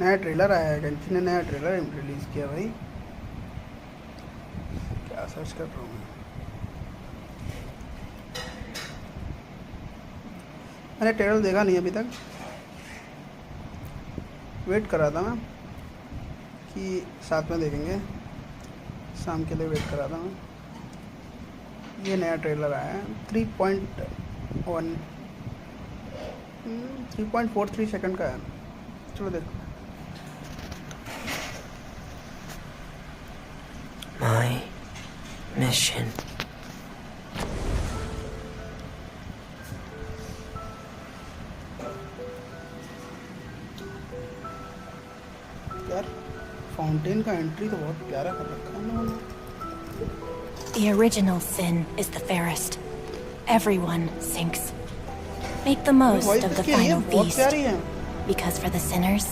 नया ट्रेलर आया है, गेंशिन ने नया ट्रेलर रिलीज किया भाई। क्या सर्च कर रहा हूँ मैंने ट्रेलर देखा नहीं अभी तक, वेट कर रहा था मैं कि साथ में देखेंगे, शाम के लिए वेट कर रहा था मैं। ये नया ट्रेलर आया है 3.43 सेकंड का है। चलो देखो। My mission. यार फाउंटेन का एंट्री तो बहुत प्यारा कर रखा है ना। The original sin is the fairest. Everyone sinks. Make the most of the final feast. Because for the sinners,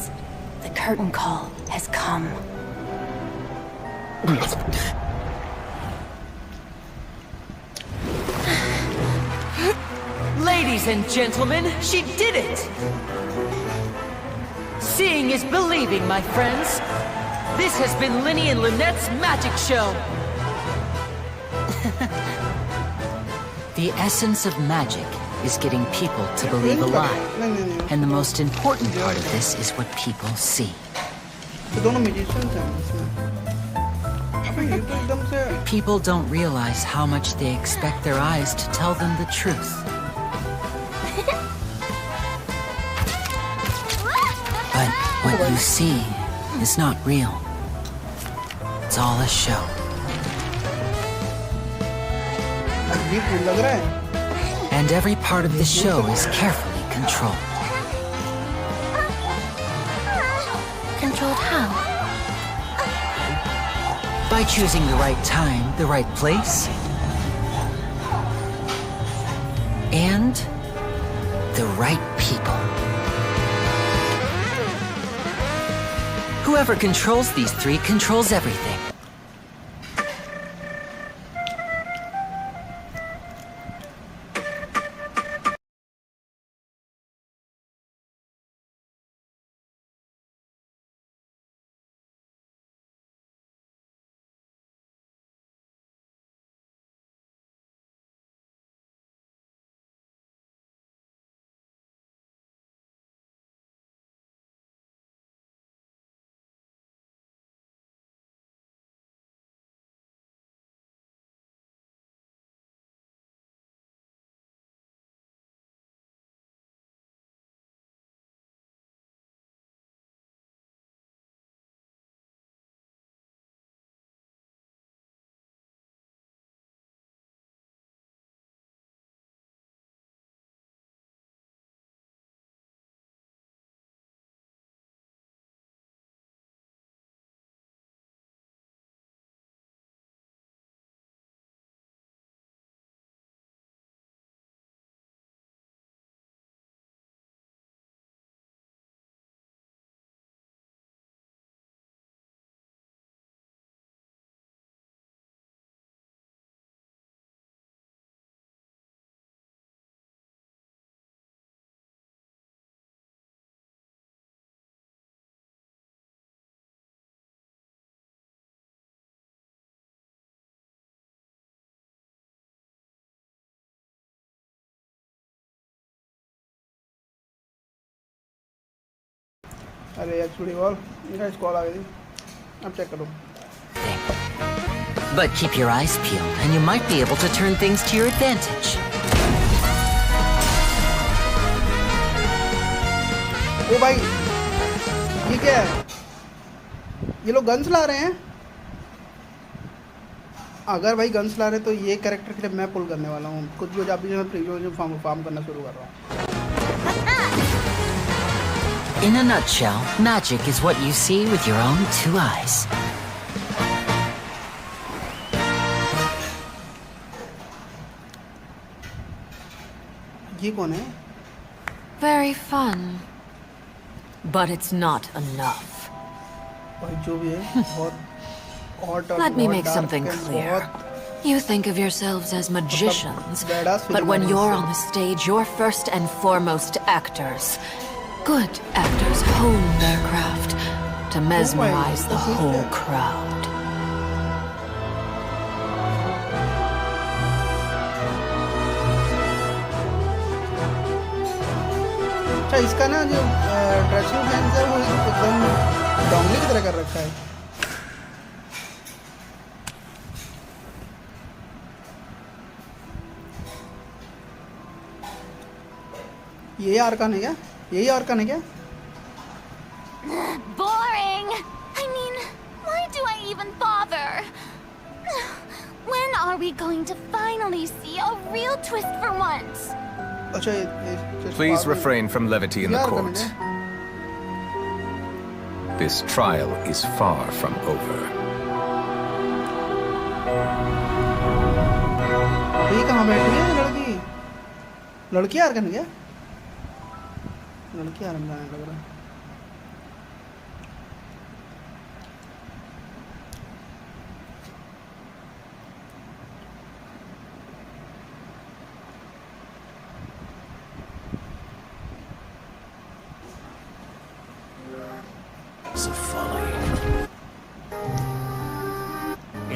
the curtain call has come. Ladies and gentlemen, she did it! Seeing is believing, my friends. This has been Linny and Lynette's magic show. The essence of magic is getting people to believe a lie. And the most important part of this is what people see. People don't realize how much they expect their eyes to tell them the truth. But what you see is not real. It's all a show. And every part of the show is carefully controlled. Controlled how? By choosing the right time, the right place, and the right people. Whoever controls these three controls everything. अरे यार छुड़ी ball, मेरा call आ गई, अब check करो। But keep your eyes peeled, and you might be able to turn things to your advantage. ओ भाई, ये क्या है? ये लोग गन्स ला रहे हैं। अगर भाई गन्स ला रहे तो ये कैरेक्टर के लिए मैं पुल करने वाला हूँ। कुछ भी हो जाए, मैं प्रीवियस फार्म करना शुरू कर रहा हूँ। In a nutshell, magic is what you see with your own two eyes. ये कौन है? Very fun. But it's not enough. भाई जो भी है, बहुत Let me make something clear. You think of yourselves as magicians, but when you're on the stage, you're first and foremost actors. Good actors hone their craft, to mesmerize the whole crowd. अच्छा इसका ना जो dressing sense है वो एकदम डोंगली की तरह कर रखा है। यही आर्कन है क्या? यही आर्कन है क्या? Boring. I mean, why do I even bother? When are we going to finally see a real twist for once? अच्छा Please refrain from levity in the court. This trial is far from over. ये कहाँ बैठी है लड़की? लड़की Arkan है क्या? लड़की आर्कन लग रहा है। Of folly.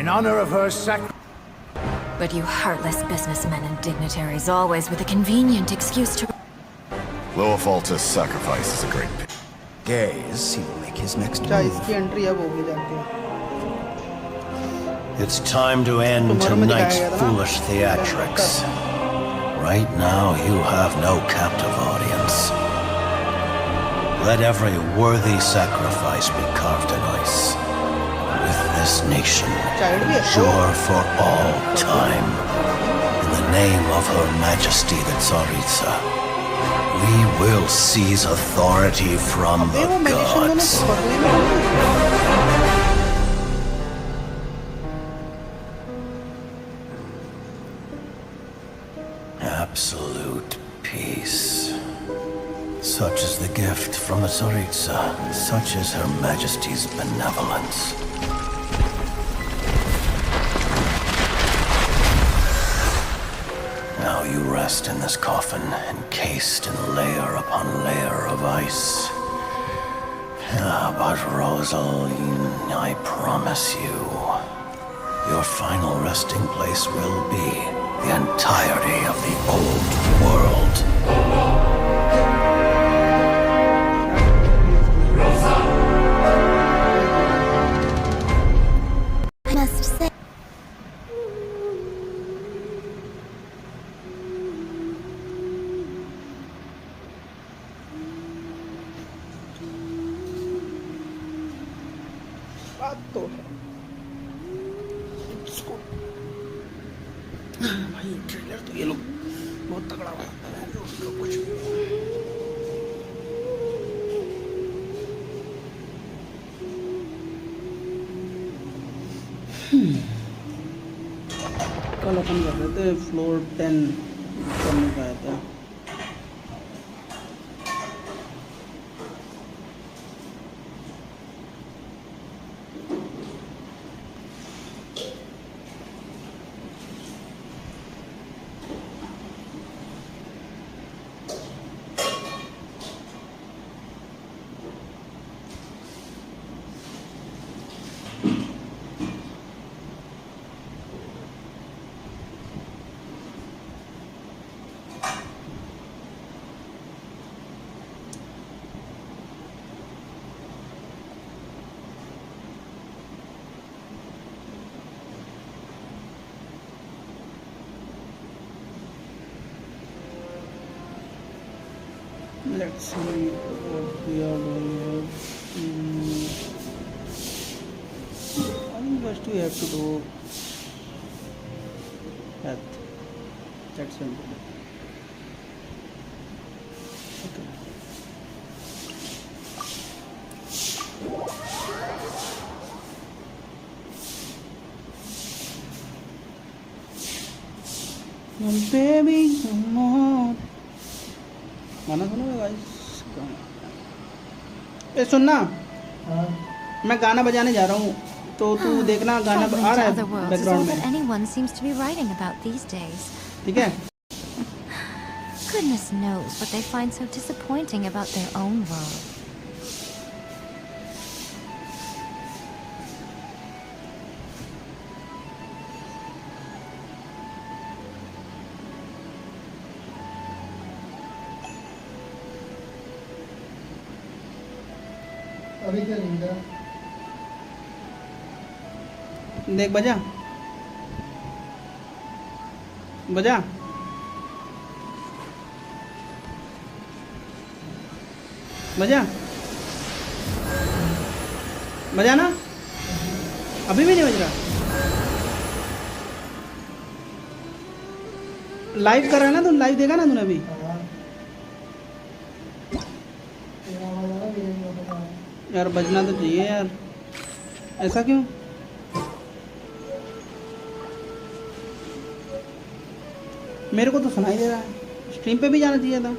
In honor of her sacrifice. But you heartless businessmen and dignitaries always with a convenient excuse to... Loafalta's sacrifice is a great pity. Gaze, he will make his next अच्छा move. इसकी entry अब होगी जाके। It's time to end tonight's foolish theatrics. Right now, you have no captive audience. Let every worthy sacrifice be carved in ice. With this nation, sure for all time, in the name of Her Majesty the Tsaritsa, we will seize authority from the gods. Absolute peace. Such is the gift from the Tsaritsa, such is Her Majesty's benevolence. Now you rest in this coffin, encased in layer upon layer of ice. But Rosaline, I promise you, your final resting place will be the entirety of the old world. बात तो है इसको भाई trailer तो ये लोग बहुत तगड़ा बनाते हैं उसका कुछ कल अपन कर रहे थे फ्लोर 10 करने का आया था Let's see what we are doing here. I think first we have to do that. That's simple. Okay. Baby, come on. गाना सुनोगे गाइस? ए सुनना, मैं गाना बजाने जा रहा हूँ तो तू देखना गाना आ रहा है बैकग्राउंड में। Anyone seems to be writing about these days. ठीक है? Goodness knows what they find so disappointing about their own world. देख बजा बजा बजा बजा ना, अभी भी नहीं बज रहा। लाइव कर रहा है ना, तुम लाइव देखा ना तूने अभी? यार बजना तो चाहिए यार, ऐसा क्यों? मेरे को तो सुनाई दे रहा है, स्ट्रीम पे भी जाना चाहिए था।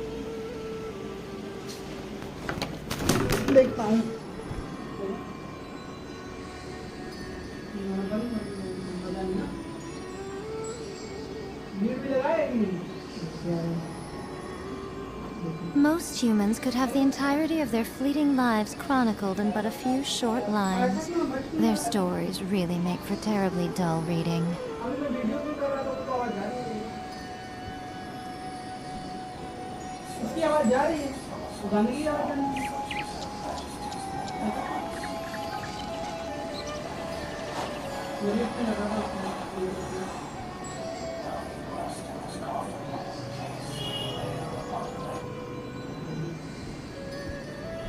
देखता हूँ। Most humans could have the entirety of their fleeting lives chronicled in but a few short lines. Their stories really make for terribly dull reading.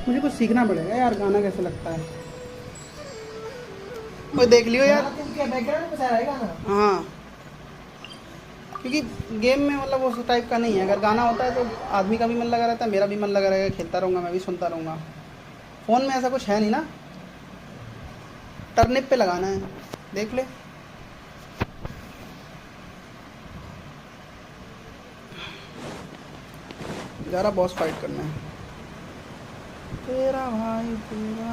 मुझे कुछ सीखना पड़ेगा यार, गाना कैसे लगता है। कोई देख लियो यार। हाँ, क्योंकि गेम में मतलब वो उस टाइप का नहीं है। अगर गाना होता है तो आदमी का भी मन लगा रहता है, मेरा भी मन लगा रहेगा, खेलता रहूँगा, मैं भी सुनता रहूँगा। फ़ोन में ऐसा कुछ है नहीं ना, टर्निप पे लगाना है, देख ले। ज़रा बॉस फाइट करना है। तेरा भाई तेरा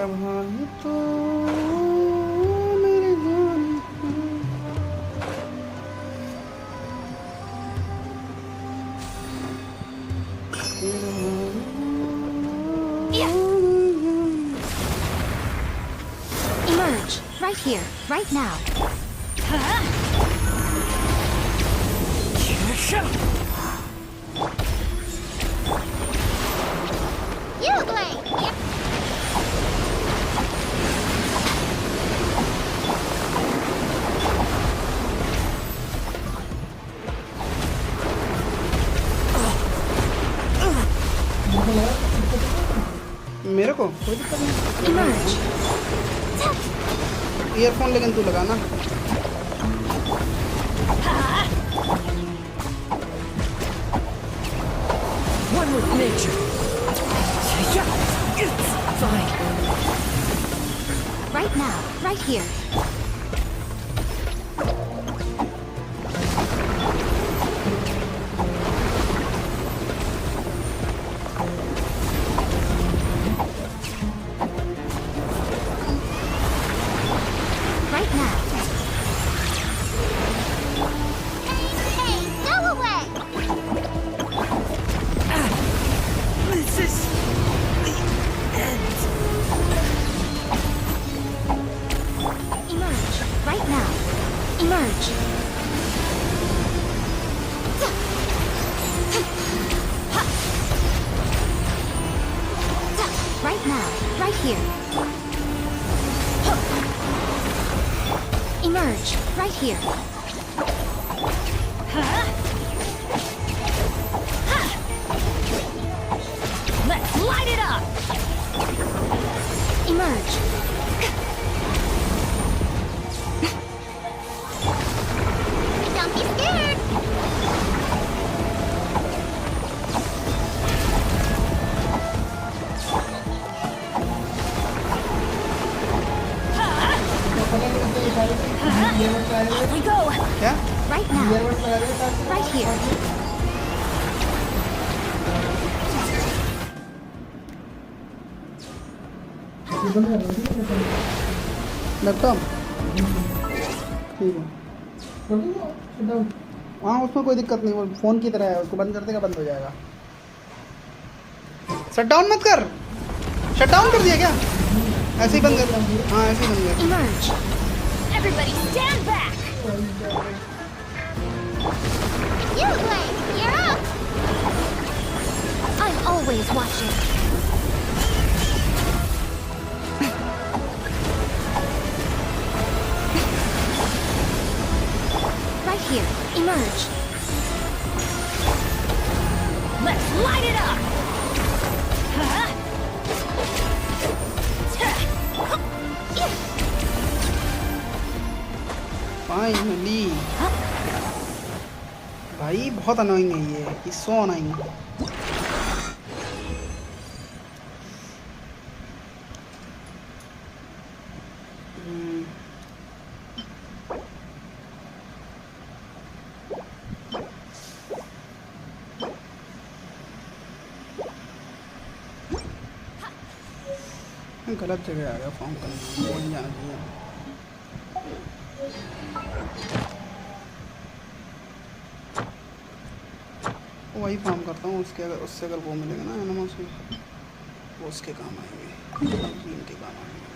भाई तो मेरे जान। Emerge, right here, right now. You blame. मेरे को कोई दिक्कत नहीं। ईयरफोन लेकिन तू लगाना। One with nature. Fine. Right now, right here. Right now. Hey, go away! This is the end. Emerge, right now. Emerge. Right now, right here. Emerge, right here. Let's light it up! Emerge. Don't be scared. Here we go! क्या? Right now. Right here. Laptop ठीक है। हाँ, उसमें कोई दिक्कत नहीं, वो phone की तरह है, उसको बंद कर देगा बंद हो जाएगा। शट डाउन मत कर। शट डाउन कर दिया क्या? ऐसे ही बंद कर दो। हाँ, ऐसे ही बंद कर। Emerge. Everybody stand back! You blame. You're up. light it up! Finally भाई बहुत अनोइंग है ये सो अनोइंग। गलत जगह आ गया फॉर्म करना, वही जाना चाहिए। वही फॉर्म करता हूँ, उससे अगर वो मिलेगा ना एनिमल से, वो उसके काम आएंगे, इनके काम आएंगे।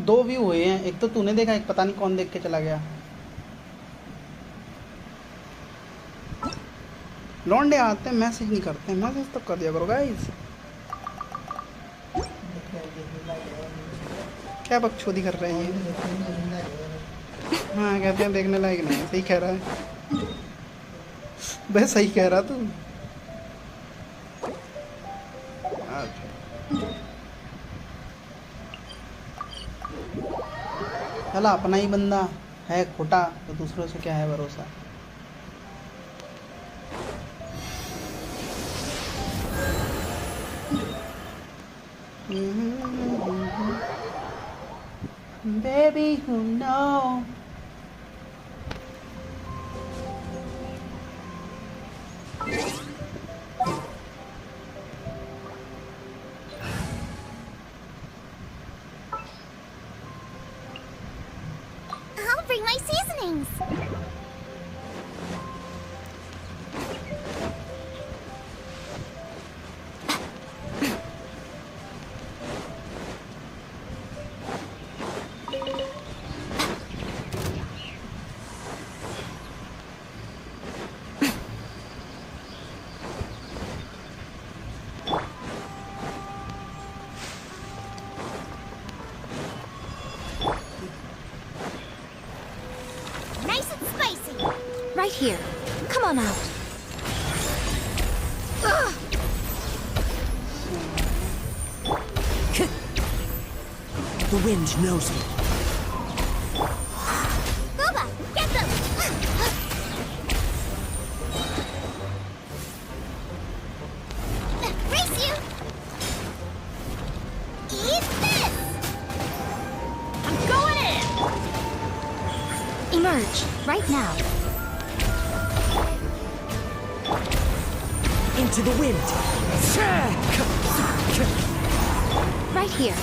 दो व्यू हुए हैं, एक तो तूने देखा, एक पता नहीं कौन देख के चला गया। लौंडे आते हैं मैसेज नहीं करते, मैसेज तो कर दिया करो गाइस। क्या बकचोदी कर रहे हैं? हाँ कहते हैं देखने लायक नहीं है, सही कह रहा है। बस सही कह रहा तू। चला अपना ही बंदा है खोटा तो दूसरों से क्या है भरोसा। Baby, you know. I'll bring my seasonings. Right here. Come on out. The wind knows me. Booba, get them! Race you! Eat this! I'm going in! Emerge, right now. Into the wind. Right here.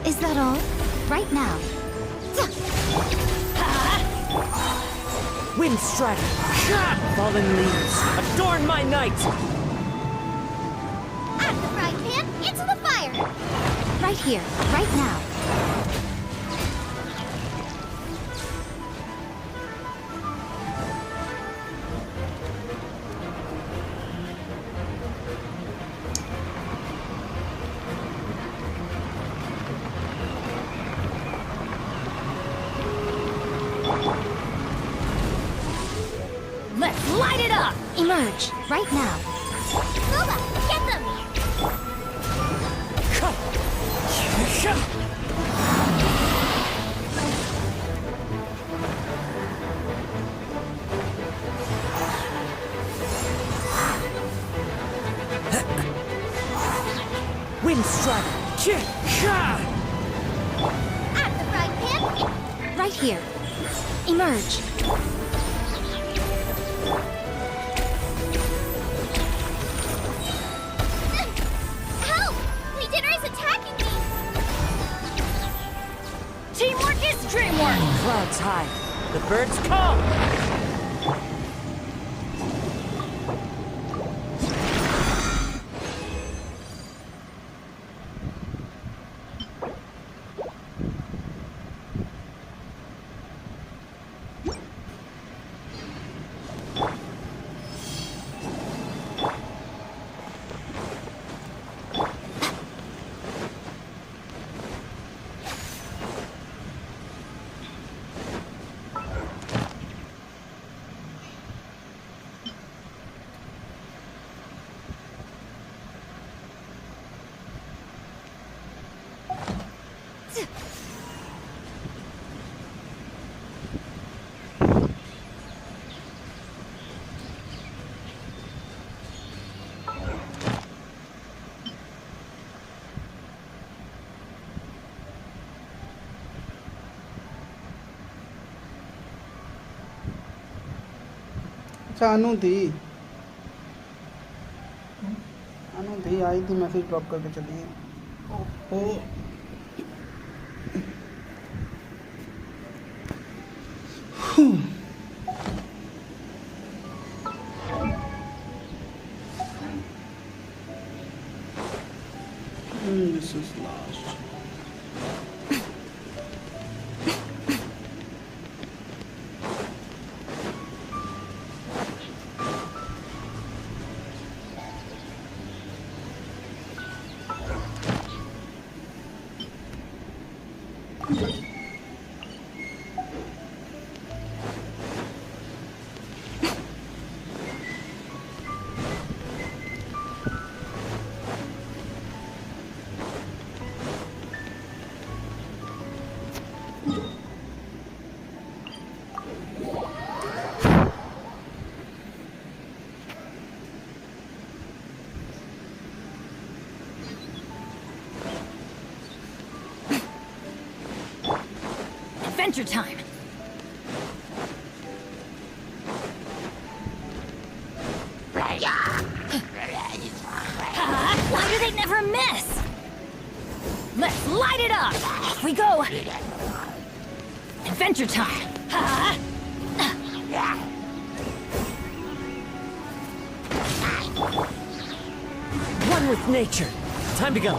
Is that all? Right now. Wind strider. Fallen leaves. Adorn my night. Out of the frying pan, into the fire. Right here, right now. Let's light it up! Emerge, right now. Booba, get them! Wind strider. Out of the frying pan, right here. Emerge. Help! Leader is attacking me! Teamwork is dreamwork! Clouds high. The birds call. अच्छा अनु थी आई थी, message drop करके चली गई। ओहो this is last. Adventure time! Why do they never miss? Let's light it up! Off we go! Adventure time! One with nature. Time to go.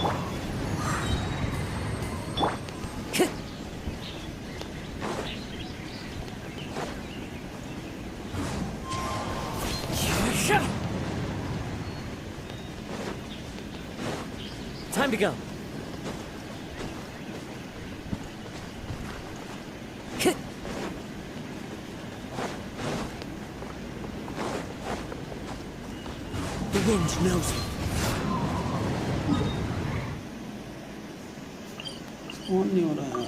Time to go. The wind knows it. Phone नहीं हो रहा है,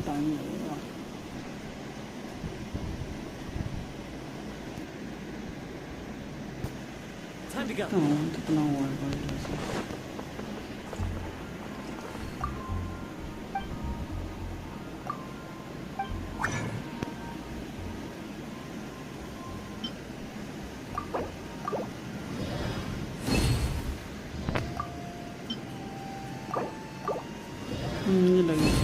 time लगेगा। Time to go. कितना हुआ है भाई वैसे? ये लगेगा।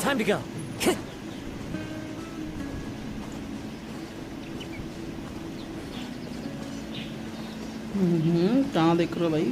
Time to go. कहाँ देख रहे हो भाई?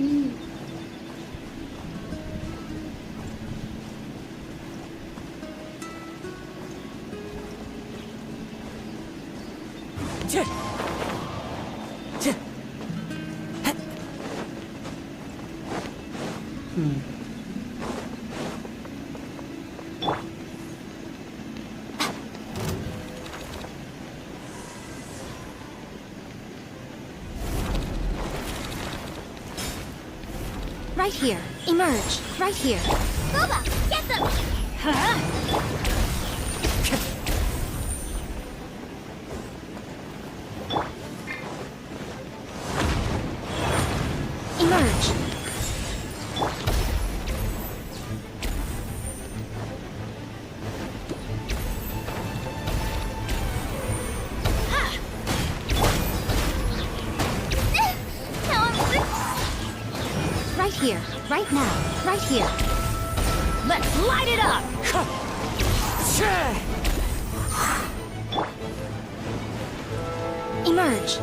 Right here. Emerge. Right here. Booba, get them! Huh? Emerge. Right here. Right now. Right here. Let's light it up! Emerge.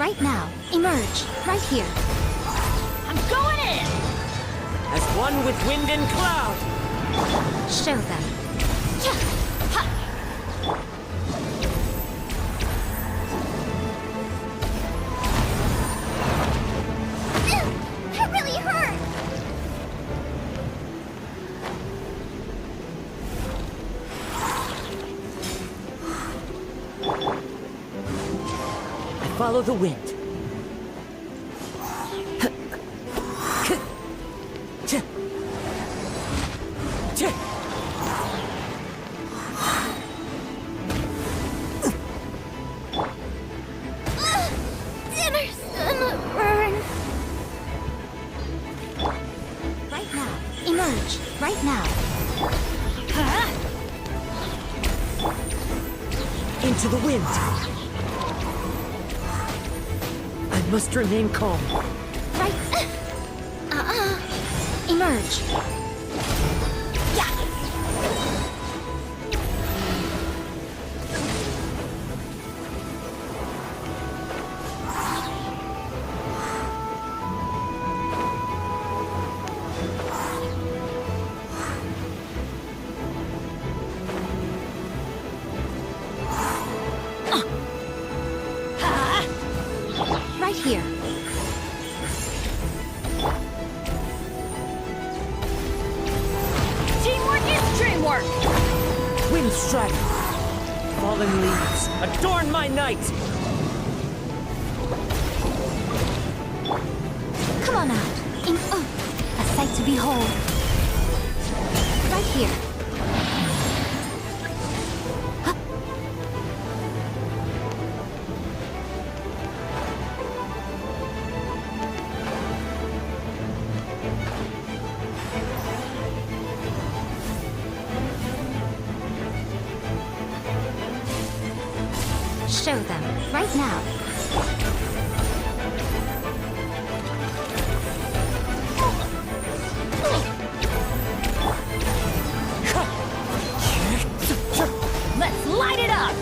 right now. Emerge, right here. I'm going in! As one with wind and cloud. Show them. That really hurt! I follow the wind. Dinner's gonna burn. Right now. Emerge, right now. Into the wind. I must remain calm. Right. Emerge. Right here. Teamwork is dreamwork! Wind strike. Fallen leaves. Adorn my night. Come on out. A sight to behold. Right here. Show them, right now. Let's light it up!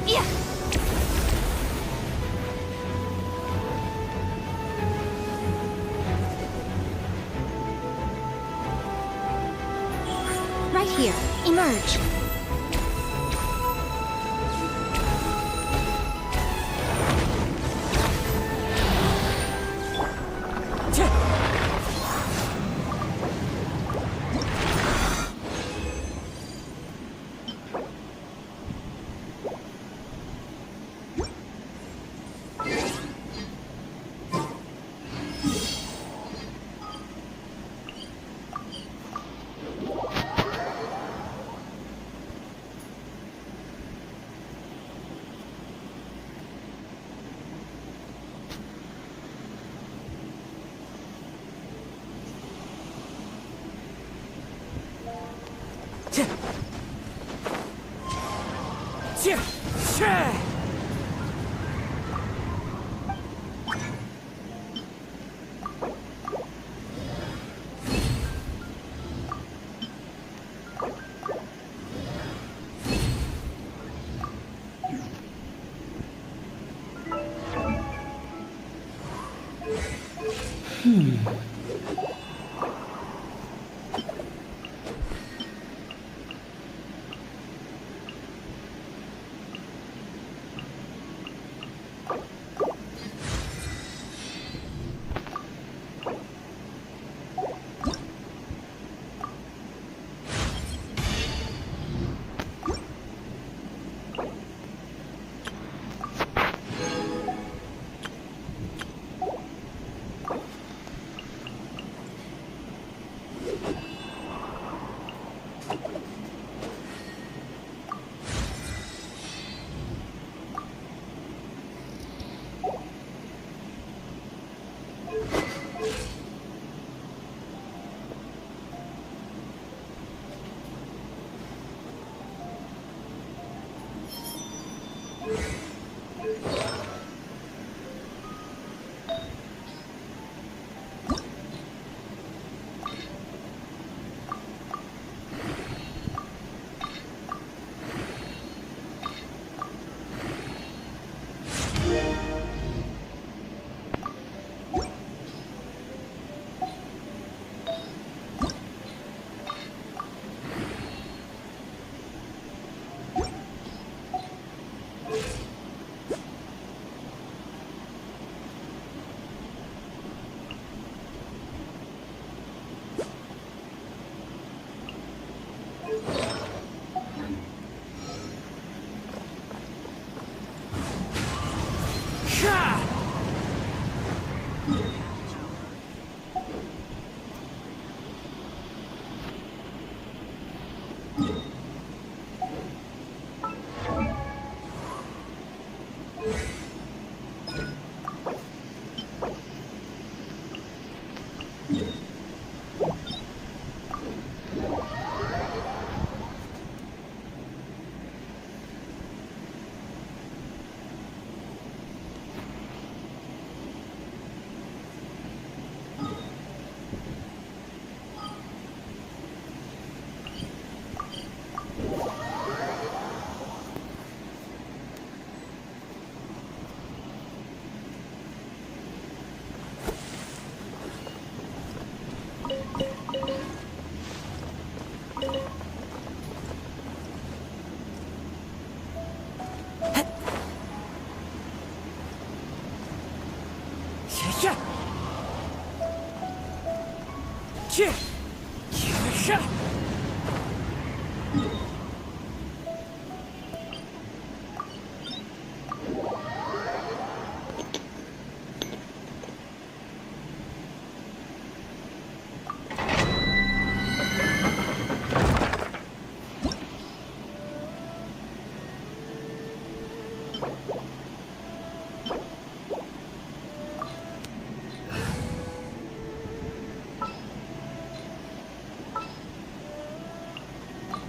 Yeah. Right here. Emerge.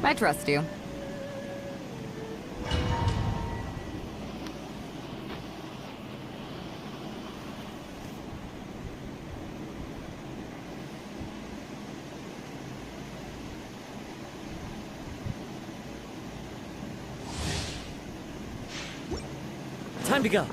I trust you. Time to go.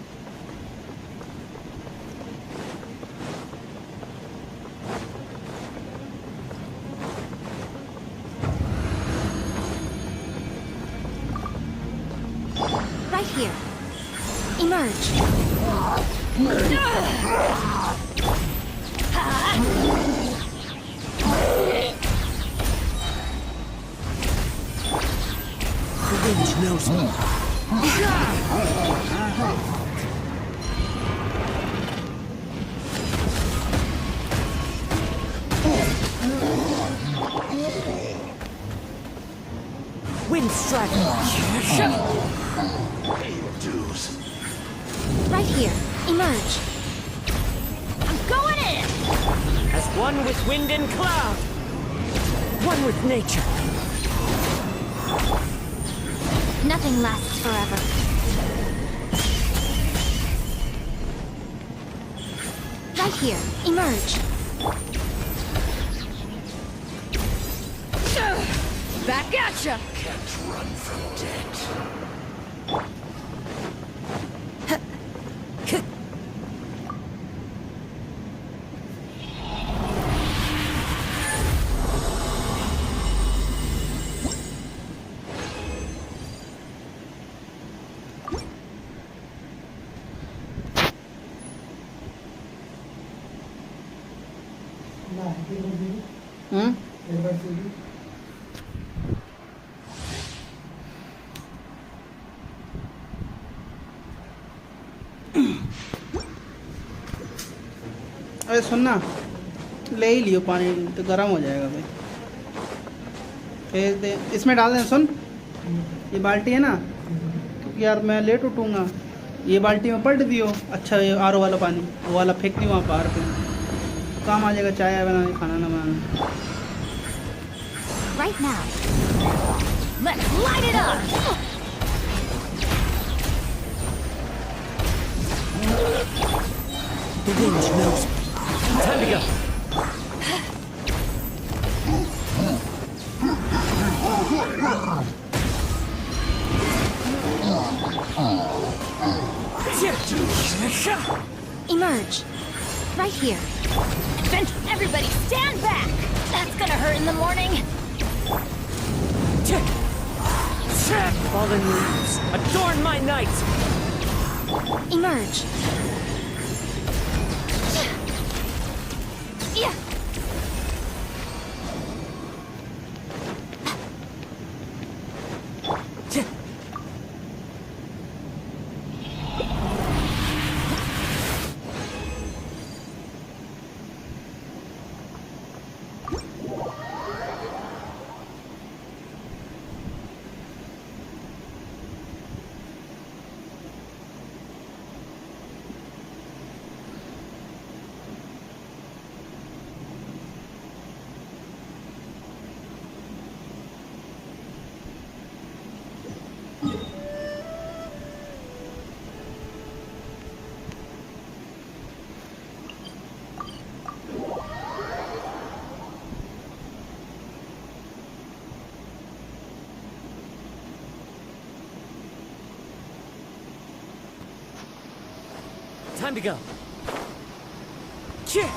Right here. Emerge. The wind knows me. Wind strike. Right here. Emerge. I'm going in! As one with wind and cloud. One with nature. Nothing lasts forever. Right here. Emerge. Back at ya! अरे सुनना, ले ही लियो पानी तो गर्म हो जाएगा भाई। फिर दे इसमें डाल दें। सुन, ये बाल्टी है ना, क्योंकि यार मैं लेट उठूँगा, ये बाल्टी में पलट दियो। अच्छा ये आरओ वाला पानी वो वाला फेंक दियो वहाँ बाहर पे, काम आ जाएगा चाय बनाने खाना ना बनाना। Right now. Let's light it up! The wind knows me. Time to go. Emerge. Right here. Adventure! Everybody stand back! That's gonna hurt in the morning! Fallen leaves, adorn my night! Emerge. Yeah. Time to go. Cheer.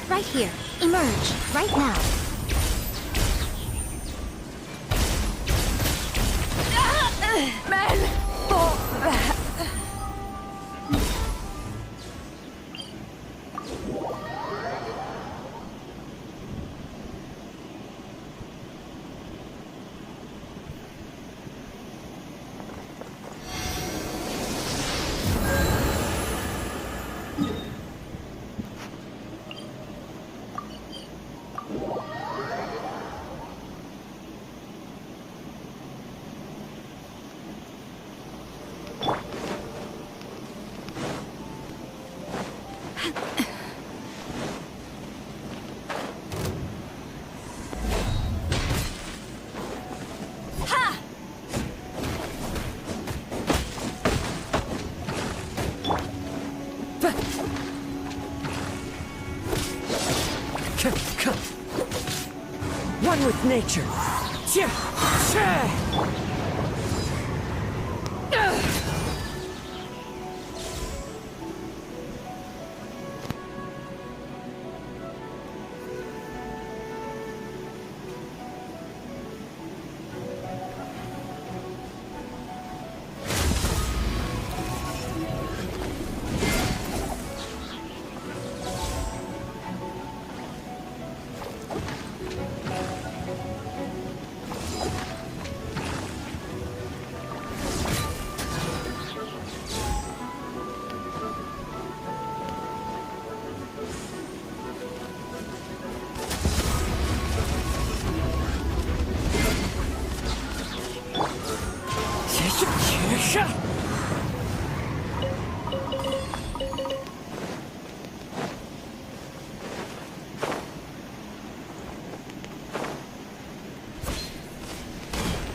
Right here. Emerge. Right now. Men! For that! One with nature. Cheer. Cheer.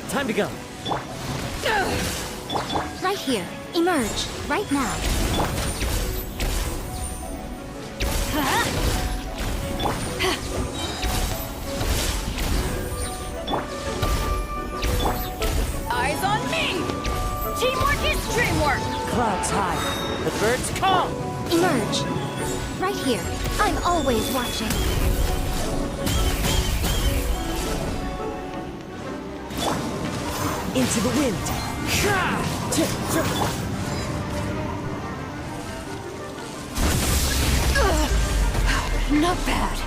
Time to go. Right here. Emerge. Right now. Eyes on me! Teamwork is dreamwork! Clouds high. The birds calm. Emerge. Right here. I'm always watching. Into the wind. Not bad.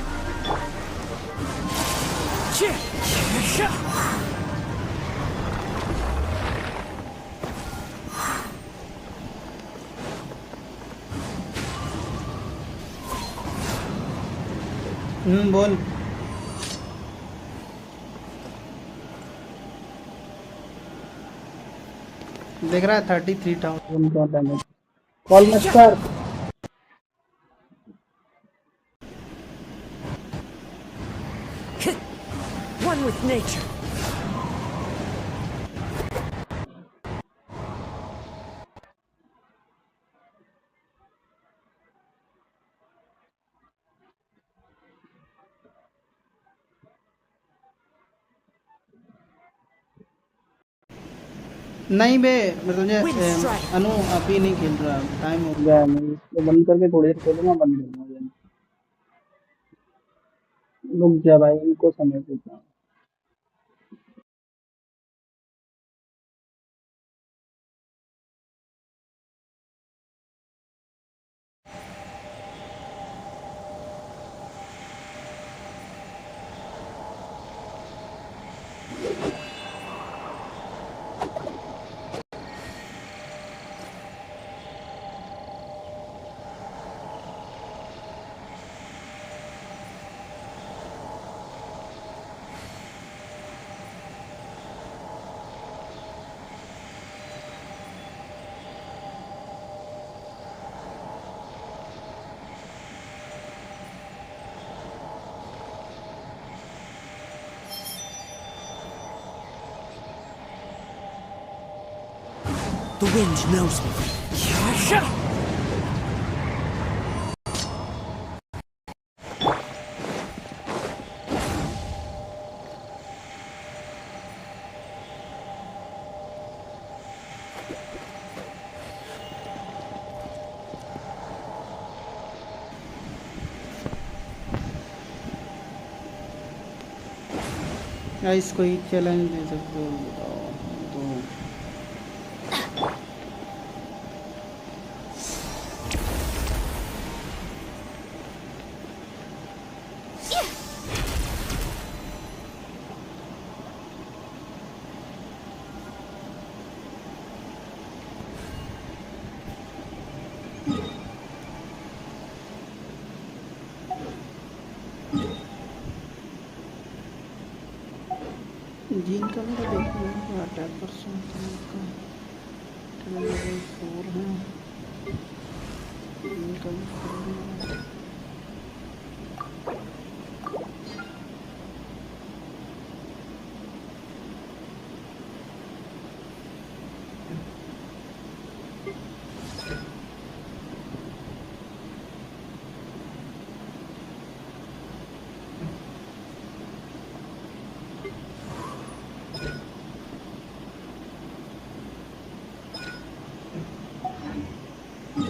बोल। देख रहा है 33,000 का damage. Call मत कर। One with nature. नहीं बे, मैं तुझे अनु अभी नहीं खेल रहा, टाइम हो गया, मैं इसको बंद करके थोड़ी देर खेलूंगा, बंद करूंगा। रुक जा भाई, इनको समय देता हूँ। The wind knows me. या इसको ही चैलेंज दे सकते हो, बताओ तो। जीन का भी तो देखिए, अटैक परसेंट का 4 है, जीन का भी 4 है।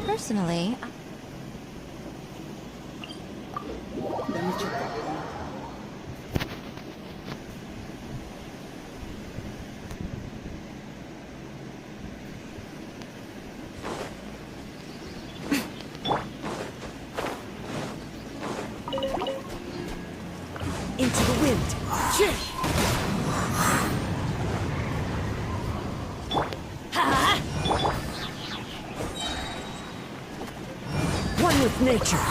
Personally, Into the wind. One with nature.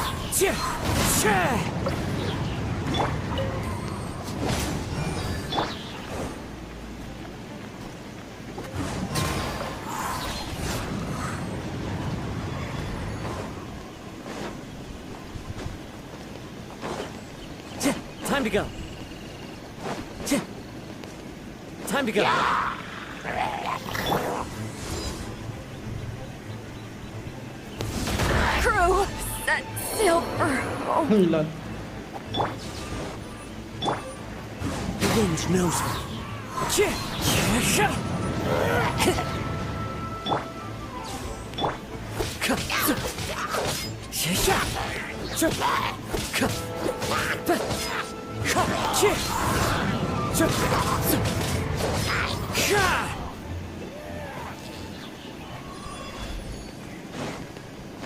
Time to go. Time to go. Crew, set sail for home. The wind knows me.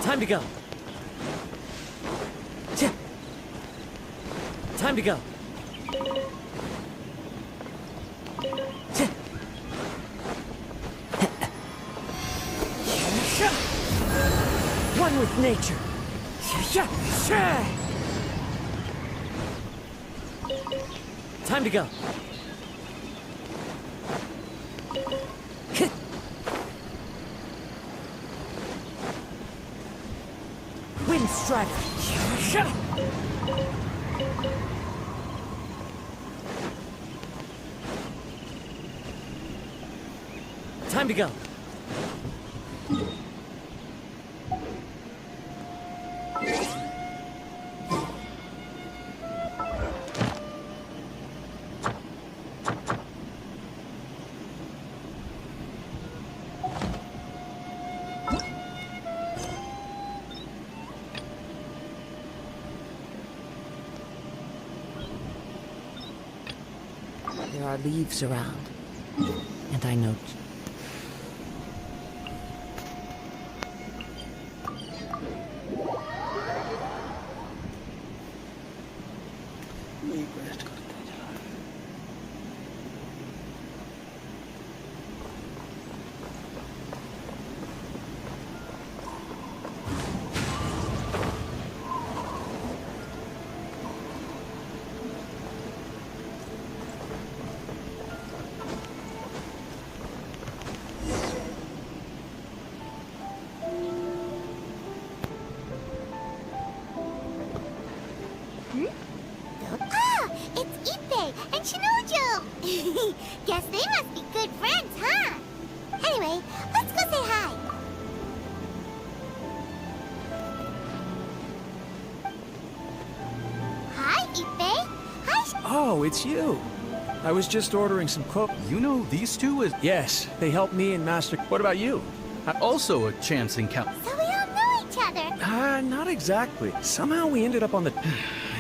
Time to go. Time to go. One with nature. Time to go. Wind strike. Time to go. There are leaves around, and I know. Ah, it's Ippei and Shinojo! Guess they must be good friends, huh? Anyway, let's go say hi. Hi, Ippei. Hi, Oh, it's you. I was just ordering some clothes. You know these two? Yes, they helped me and Master. What about you? Also a chance encounter. so we all know each other. Not exactly. Somehow we ended up on the...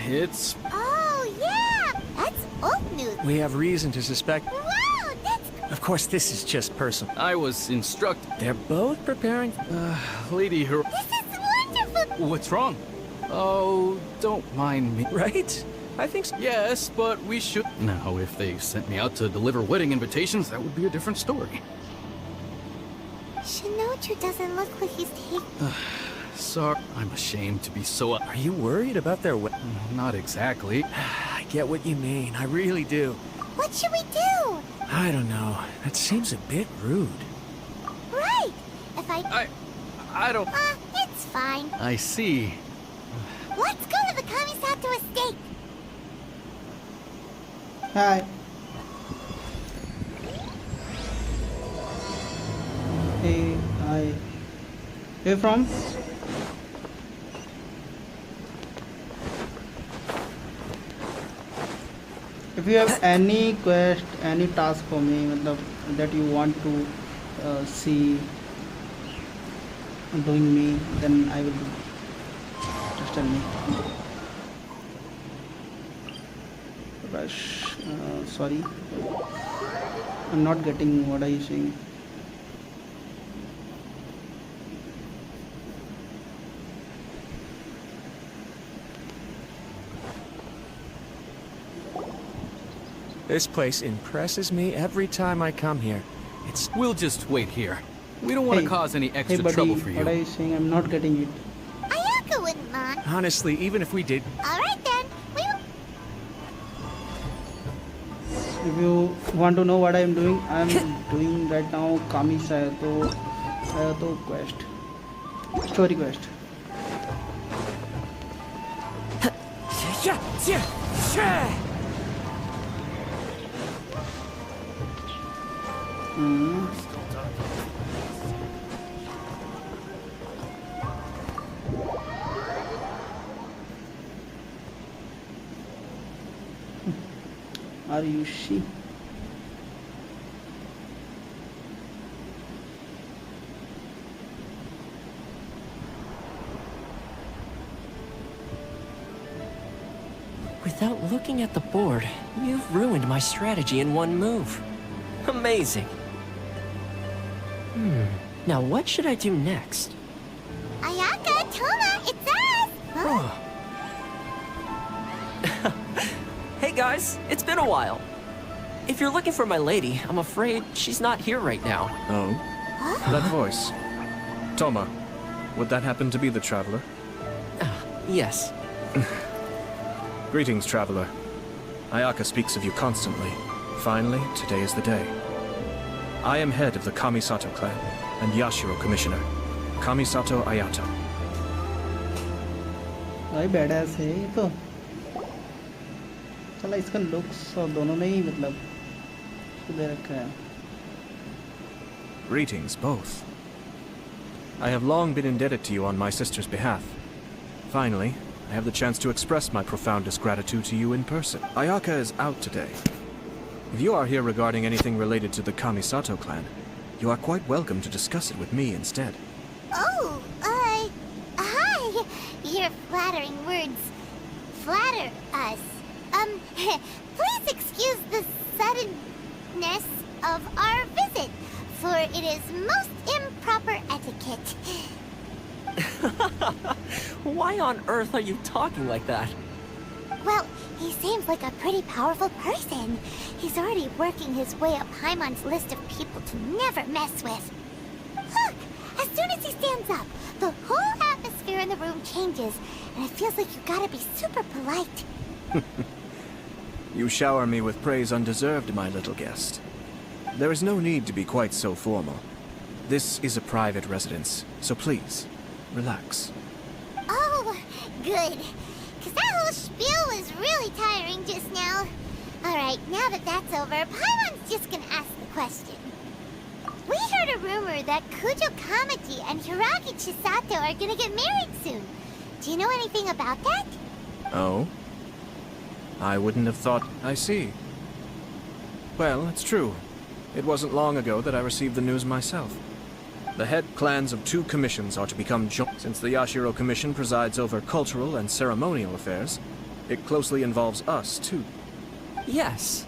It's... Oh, yeah! That's old news. We have reason to suspect... Wow, that's... Of course, this is just personal. I was instructed. They're both preparing... Lady Hero... This is wonderful! What's wrong? Oh, don't mind me. Right? I think so. Yes, but we should... Now, if they sent me out to deliver wedding invitations, that would be a different story. Shinoju doesn't look like he's taking... Sorry, I'm ashamed to be so... Are you worried about their... Not exactly. I get what you mean. I really do. What should we do? I don't know. That seems a bit rude. Right! If I don't... it's fine. I see. Let's go to the Kamisato estate. Hi. Hey, hi. Where you from? If you have any quest, any task for me, matlab, that you want to see doing me, then I will do. Just tell me. Rush. Sorry, I'm not getting what are you saying. This place impresses me every time I come here. It's... We'll just wait here. We don't want to cause any extra buddy, trouble for you. What are you saying? I'm not getting it. Ayaka wouldn't mind. Honestly, even if we did... Alright then, we will... If you want to know what I am doing, I am doing right now Kamisato quest. Story quest. Are you she? Without looking at the board, you've ruined my strategy in one move. Amazing. Now what should I do next? Ayaka, Toma, it's us! Huh? Hey guys, it's been a while. If you're looking for my lady, I'm afraid she's not here right now. Oh? That voice. Toma, would that happen to be the traveler? Yes. Greetings, traveler. Ayaka speaks of you constantly. Finally, today is the day. I am head of the Kamisato clan and Yashiro commissioner, Kamisato Ayato. भाई badass है ये तो चला इसका looks और दोनों में ही मतलब दे रखा है. Greetings, both. I have long been indebted to you on my sister's behalf. Finally, I have the chance to express my profoundest gratitude to you in person. Ayaka is out today. If you are here regarding anything related to the Kamisato clan, you are quite welcome to discuss it with me instead. Oh, hi. Your flattering words flatter us. Please excuse the suddenness of our visit, for it is most improper etiquette. Why on earth are you talking like that? Well, he seems like a pretty powerful person. He's already working his way up Paimon's list of people to never mess with. Look! As soon as he stands up, the whole atmosphere in the room changes, and it feels like you gotta be super polite. You shower me with praise undeserved, my little guest. There is no need to be quite so formal. This is a private residence, so please, relax. Oh, good. Because that whole spiel was really tiring just now. Alright, now that that's over, Paimon's just gonna ask the question. We heard a rumor that Kujo Kamaji and Hiragi Chisato are gonna get married soon. Do you know anything about that? Oh? I wouldn't have thought... I see. Well, it's true. It wasn't long ago that I received the news myself. The head clans of 2 commissions are to become joint. Since the Yashiro Commission presides over cultural and ceremonial affairs, it closely involves us, too. Yes.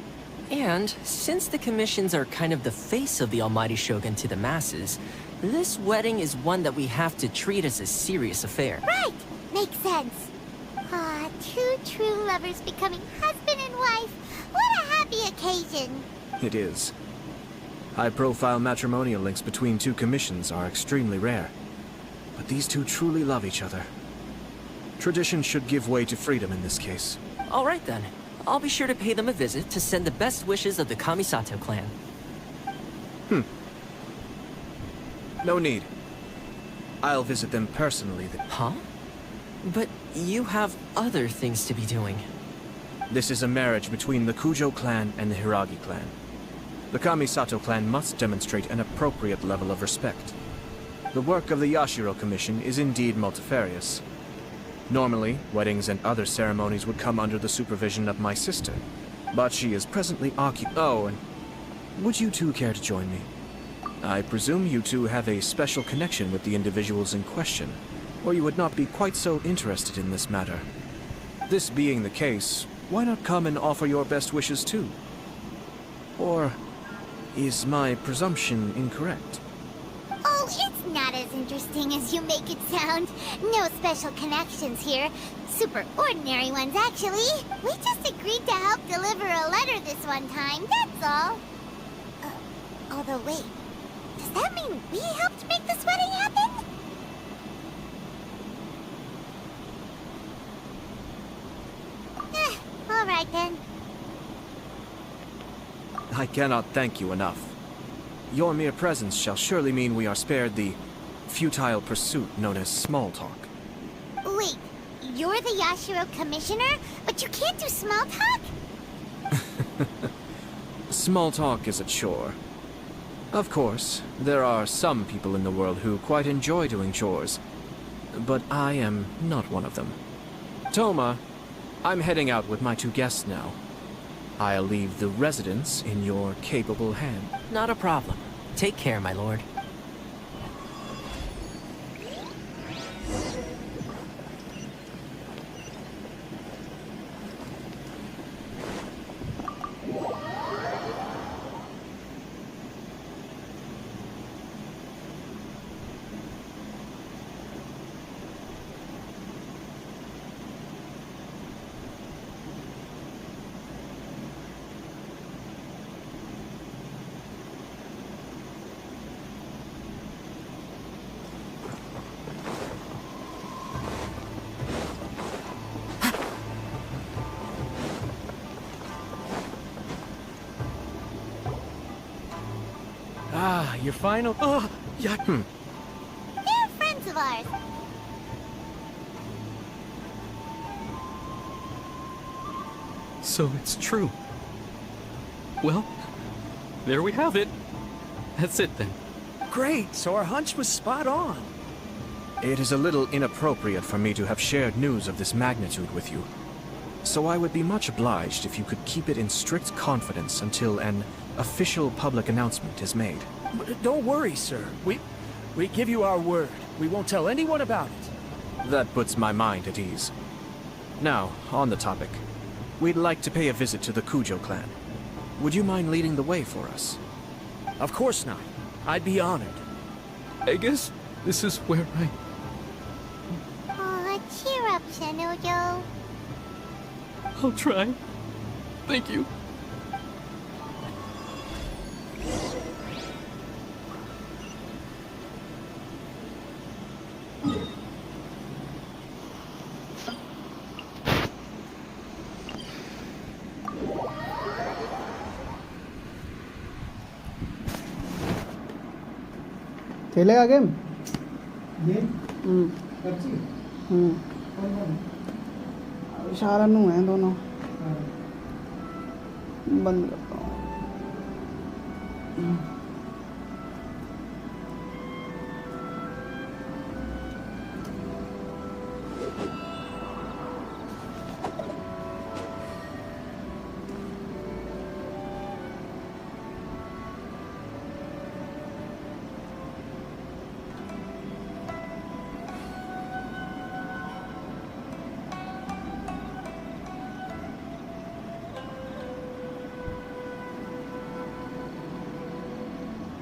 And since the commissions are kind of the face of the Almighty Shogun to the masses, this wedding is one that we have to treat as a serious affair. Right! Makes sense. Ah, 2 true lovers becoming husband and wife. What a happy occasion. It is. High-profile matrimonial links between 2 commissions are extremely rare. But these 2 truly love each other. Tradition should give way to freedom in this case. All right then. I'll be sure to pay them a visit to send the best wishes of the Kamisato clan. No need. I'll visit them personally then. Huh? But you have other things to be doing. This is a marriage between the Kujo clan and the Hiragi clan. The Kamisato clan must demonstrate an appropriate level of respect. The work of the Yashiro Commission is indeed multifarious. Normally, weddings and other ceremonies would come under the supervision of my sister, but she is presently occupied. Oh, and would you 2 care to join me? I presume you 2 have a special connection with the individuals in question, or you would not be quite so interested in this matter. This being the case, why not come and offer your best wishes too? Or is my presumption incorrect? Oh, it's not as interesting as you make it sound. No special connections here. Super ordinary ones, actually. We just agreed to help deliver a letter this one time, that's all. Although, wait. Does that mean we helped make this wedding happen? Alright then. I cannot thank you enough. Your mere presence shall surely mean we are spared the futile pursuit known as small talk. Wait, you're the Yashiro Commissioner, but you can't do small talk? Small talk is a chore. Of course, there are some people in the world who quite enjoy doing chores, but I am not one of them. Toma, I'm heading out with my 2 guests now. I'll leave the residence in your capable hand. Not a problem. Take care, my lord. Ah, your final... Oh, yeah. They're friends of ours. So it's true. Well, there we have it. That's it then. Great, so our hunch was spot on. It is a little inappropriate for me to have shared news of this magnitude with you. So I would be much obliged if you could keep it in strict confidence until an official public announcement is made. Don't worry, sir. We give you our word. We won't tell anyone about it. That puts my mind at ease. Now, on the topic. We'd like to pay a visit to the Kujo clan. Would you mind leading the way for us? Of course not. I'd be honored. I guess this is where I... Aw, cheer up, Shanojo. I'll try. Thank you. खेलेगा game? इशारा है दोनों। बंद करता हूँ।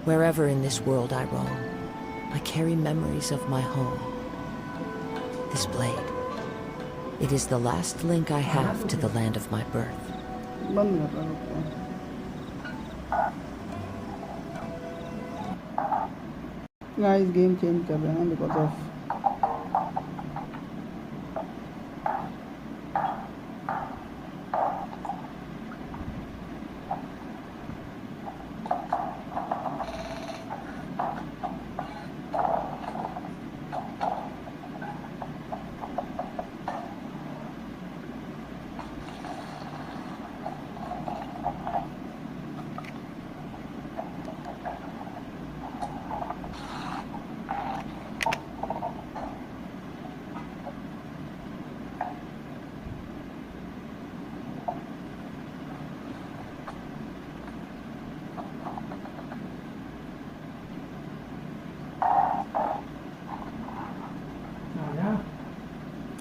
Wherever in this world I roam, I carry memories of my home. This blade, it is the last link I have to the land of my birth. Guys, game change कर रहे हैं because of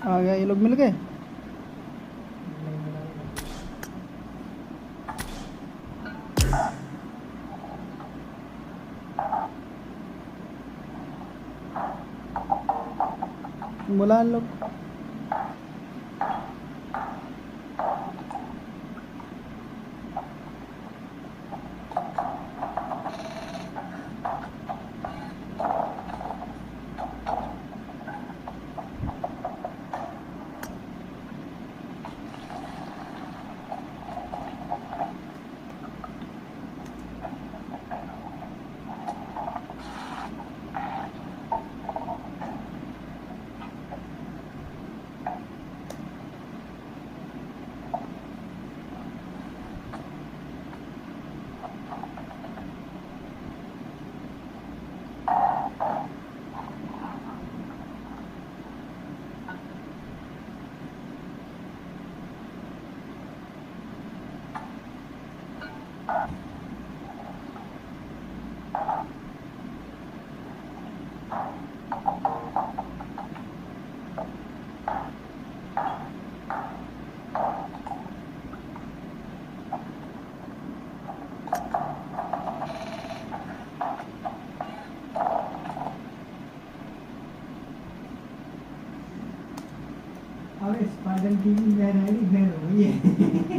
आ गया। ये लोग मिल गए। बुला लोग।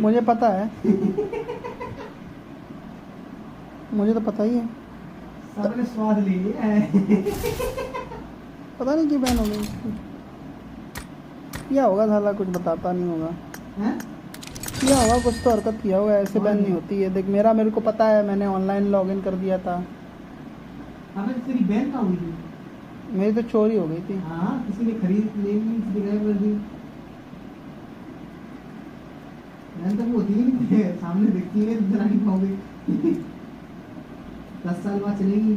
मुझे पता है। मुझे तो पता ही है। सबने स्वाद ले लिया है। पता नहीं क्यों बैन हो गई। क्या होगा साला, कुछ बताता नहीं होगा। क्या होगा, कुछ तो हरकत किया होगा, ऐसे बैन नहीं होती है। देख मेरे को पता है, मैंने ऑनलाइन लॉगिन कर दिया था अबे तेरी बहन कहाँ हुई थी? मेरी तो चोरी हो गई थी। हाँ, किसी ने खरीद ले ली, किसी ने गायब कर दी। बहन तो वो होती ही नहीं थी, सामने दिखती है, जरा नहीं पाओगे। 10 साल बाद चलेगी।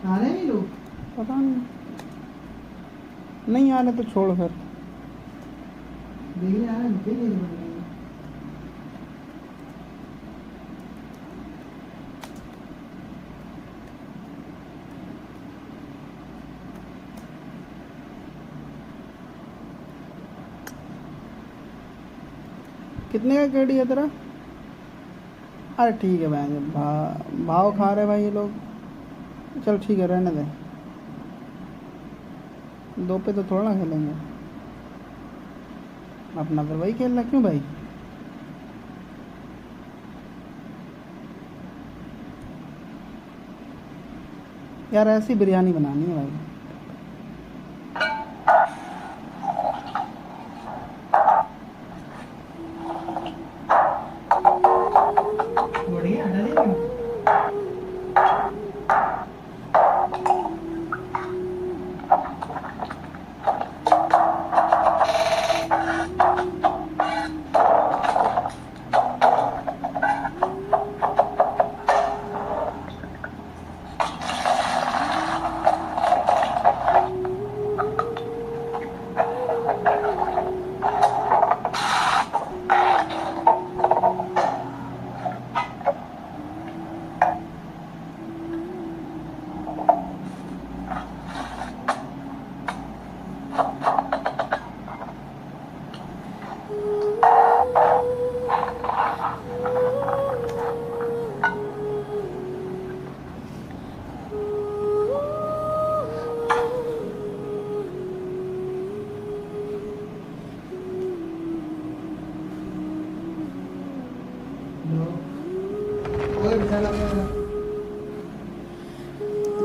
आ रहे हैं ये लोग? पता नहीं। नहीं आ रहे तो छोड़ फिर। देखने आ रहे हैं, देख लेंगे। कितने का केडी है तेरा? अरे ठीक है भाई, भाव खा रहे भाई ये लोग। चल ठीक है, रहने दे। 2 पे तो थोड़ा खेलेंगे अपना, फिर वही खेलना क्यों भाई? यार ऐसी बिरयानी बनानी है भाई।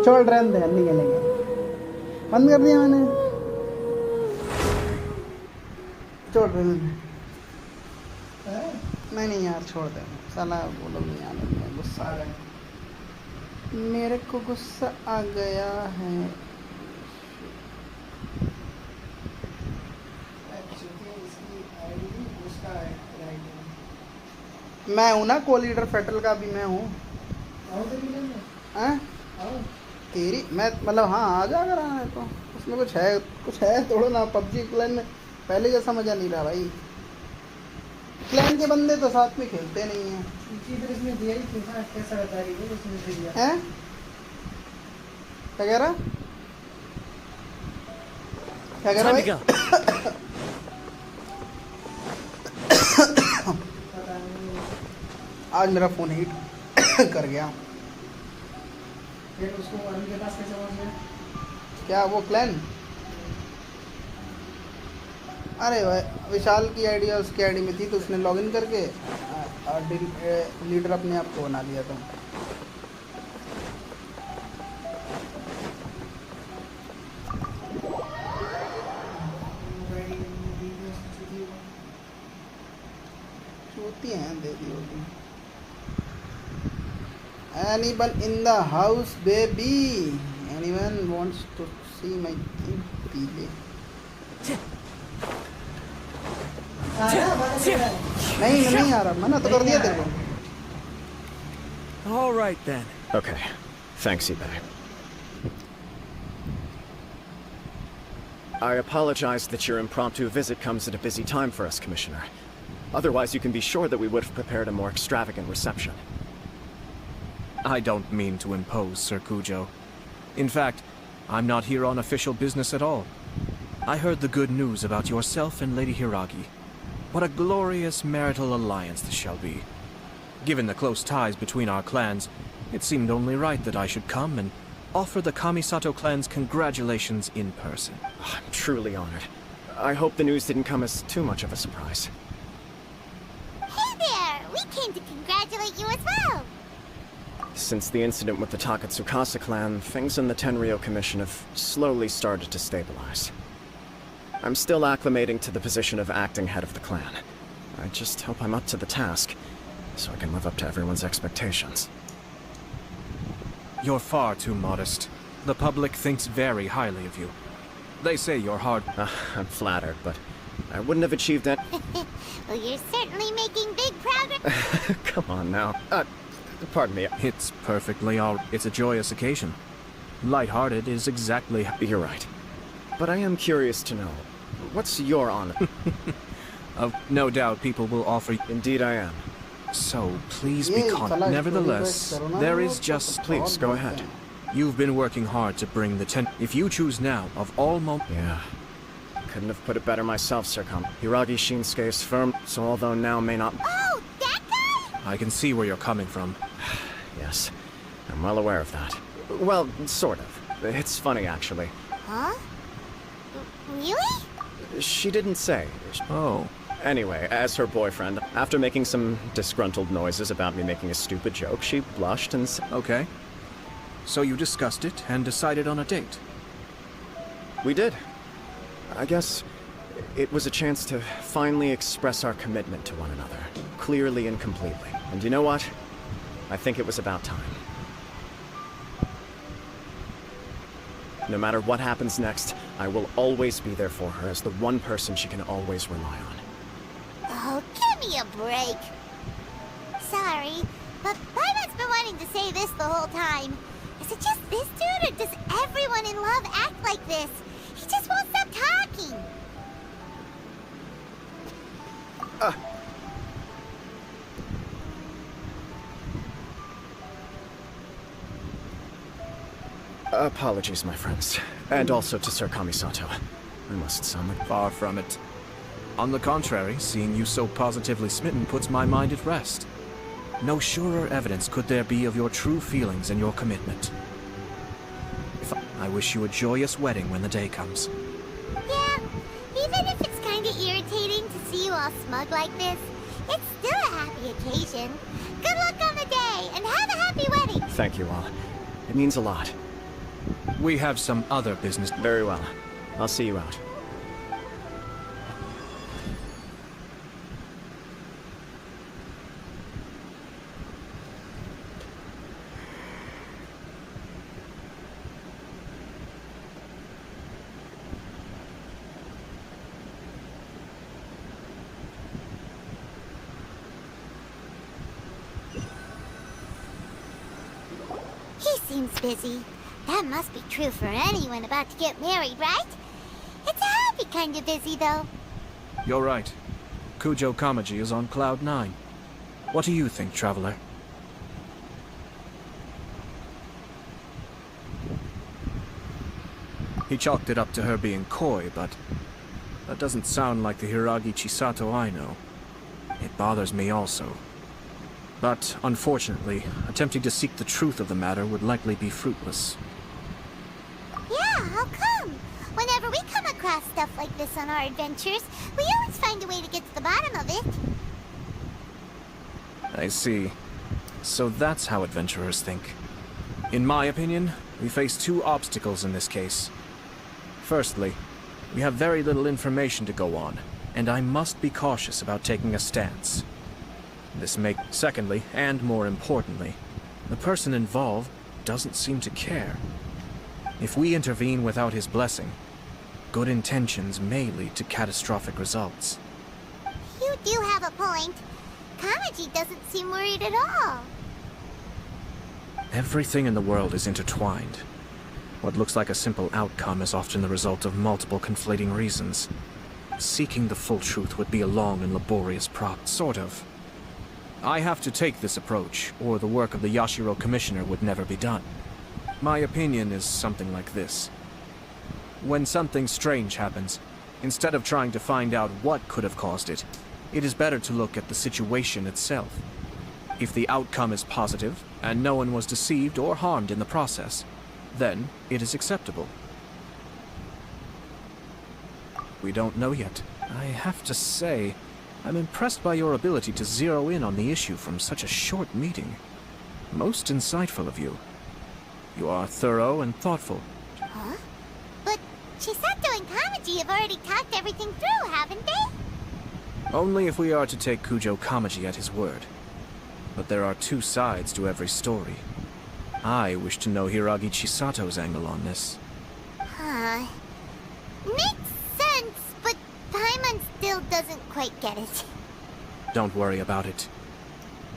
छोड़ रहे हैं, नहीं खेलेंगे। बंद कर दिया मैंने। छोड़ रहे हैं। नहीं यार छोड़ दे साला, वो लोग नहीं आने देंगे। गुस्सा आ गया मेरे को, गुस्सा आ गया है। मैं हूँ ना को लीडर फेडरल का, भी मैं हूँ। तेरी मैं मतलब हाँ आ जा अगर आना है तो। उसमें कुछ है थोड़ा ना। पबजी क्लैन में पहले जैसा मजा नहीं रहा भाई। क्लैन के बंदे तो साथ में खेलते नहीं हैं। इसमें दिया ही कैसा बता रही है उसमें दिया है? क्या कह रहा? क्या कह रहा भाई? आज मेरा फोन हीट कर गया। फिर उसको अरुण के पास कैसे पहुंच गया? क्या वो क्लैन? अरे भाई विशाल की आईडी उसकी आईडी में थी तो उसने लॉगिन करके लीडर अपने आप को बना दिया था। चूती हैं दे दी होगी। Anyone in the house, baby? Anyone wants to see my thing? पीले। नहीं आ रहा, मना तो कर दिया तेरे को। All right then. Okay. Thanks, eBay. I apologize that your impromptu visit comes at a busy time for us, Commissioner. Otherwise, you can be sure that we would have prepared a more extravagant reception. I don't mean to impose, Sir Kujo. In fact, I'm not here on official business at all. I heard the good news about yourself and Lady Hiragi. What a glorious marital alliance this shall be. Given the close ties between our clans, it seemed only right that I should come and offer the Kamisato clan's congratulations in person. I'm truly honored. I hope the news didn't come as too much of a surprise. Hey there! We came to congratulate you as well! Since the incident with the Takatsukasa clan, things in the Tenryo Commission have slowly started to stabilize. I'm still acclimating to the position of acting head of the clan. I just hope I'm up to the task. so I can live up to everyone's expectations. You're far too modest. The public thinks very highly of you. They say you're hard. I'm flattered, but I wouldn't have achieved that. Well, you're certainly making big progress. Come on now. Pardon me. It's perfectly all. It's a joyous occasion. Lighthearted is exactly. You're right. But I am curious to know, what's your honor? No doubt people will offer. Indeed I am. So, please be confident. Nevertheless, there is just... Please, go ahead. You've been working hard to bring the If you choose now, of all Yeah. Couldn't have put it better myself, Sir Hiragi Shinsuke is firm, so although now may not... Oh, that guy? I can see where you're coming from. Yes, I'm well aware of that. Well, sort of. It's funny, actually. Huh? Really? She didn't say. Oh. Anyway, as her boyfriend, after making some disgruntled noises about me making a stupid joke, she blushed and said... Okay. So you discussed it and decided on a date? We did. I guess it was a chance to finally express our commitment to one another, clearly and completely. And you know what? I think it was about time. No matter what happens next, I will always be there for her as the one person she can always rely on. Oh, give me a break. Sorry, but Paimon's been wanting to say this the whole time. Is it just this dude, or does everyone in love act like this? He just won't stop talking. Apologies, my friends. And also to Sir Kamisato. I must summon. Far from it. On the contrary, seeing you so positively smitten puts my mind at rest. No surer evidence could there be of your true feelings and your commitment. I wish you a joyous wedding when the day comes. Yeah, even if it's kind of irritating to see you all smug like this, it's still a happy occasion. Good luck on the day, and have a happy wedding! Thank you all. It means a lot. We have some other business. Very well. I'll see you out. He seems busy. That must be true for anyone about to get married, right? It's a happy kind of busy, though. You're right. Kujo Kamaji is on Cloud 9. What do you think, Traveler? He chalked it up to her being coy, but that doesn't sound like the Hiragi Chisato I know. It bothers me also. But, unfortunately, attempting to seek the truth of the matter would likely be fruitless. Yeah, how come? Whenever we come across stuff like this on our adventures, we always find a way to get to the bottom of it. I see. So that's how adventurers think. In my opinion, we face two obstacles in this case. Firstly, we have very little information to go on, and I must be cautious about taking a stance. Secondly, and more importantly, the person involved doesn't seem to care. If we intervene without his blessing, good intentions may lead to catastrophic results. You do have a point. Kamaji doesn't seem worried at all. Everything in the world is intertwined. What looks like a simple outcome is often the result of multiple conflating reasons. Seeking the full truth would be a long and laborious sort of. I have to take this approach, or the work of the Yashiro Commissioner would never be done. My opinion is something like this. When something strange happens, instead of trying to find out what could have caused it, it is better to look at the situation itself. If the outcome is positive, and no one was deceived or harmed in the process, then it is acceptable. We don't know yet. I have to say, I'm impressed by your ability to zero in on the issue from such a short meeting. Most insightful of you. You are thorough and thoughtful. Huh? But Chisato and Kamaji have already talked everything through, haven't they? Only if we are to take Kujo Kamaji at his word. but there are two sides to every story. I wish to know Hiragi Chisato's angle on this. Huh. Makes sense, but Paimon still doesn't quite get it. Don't worry about it.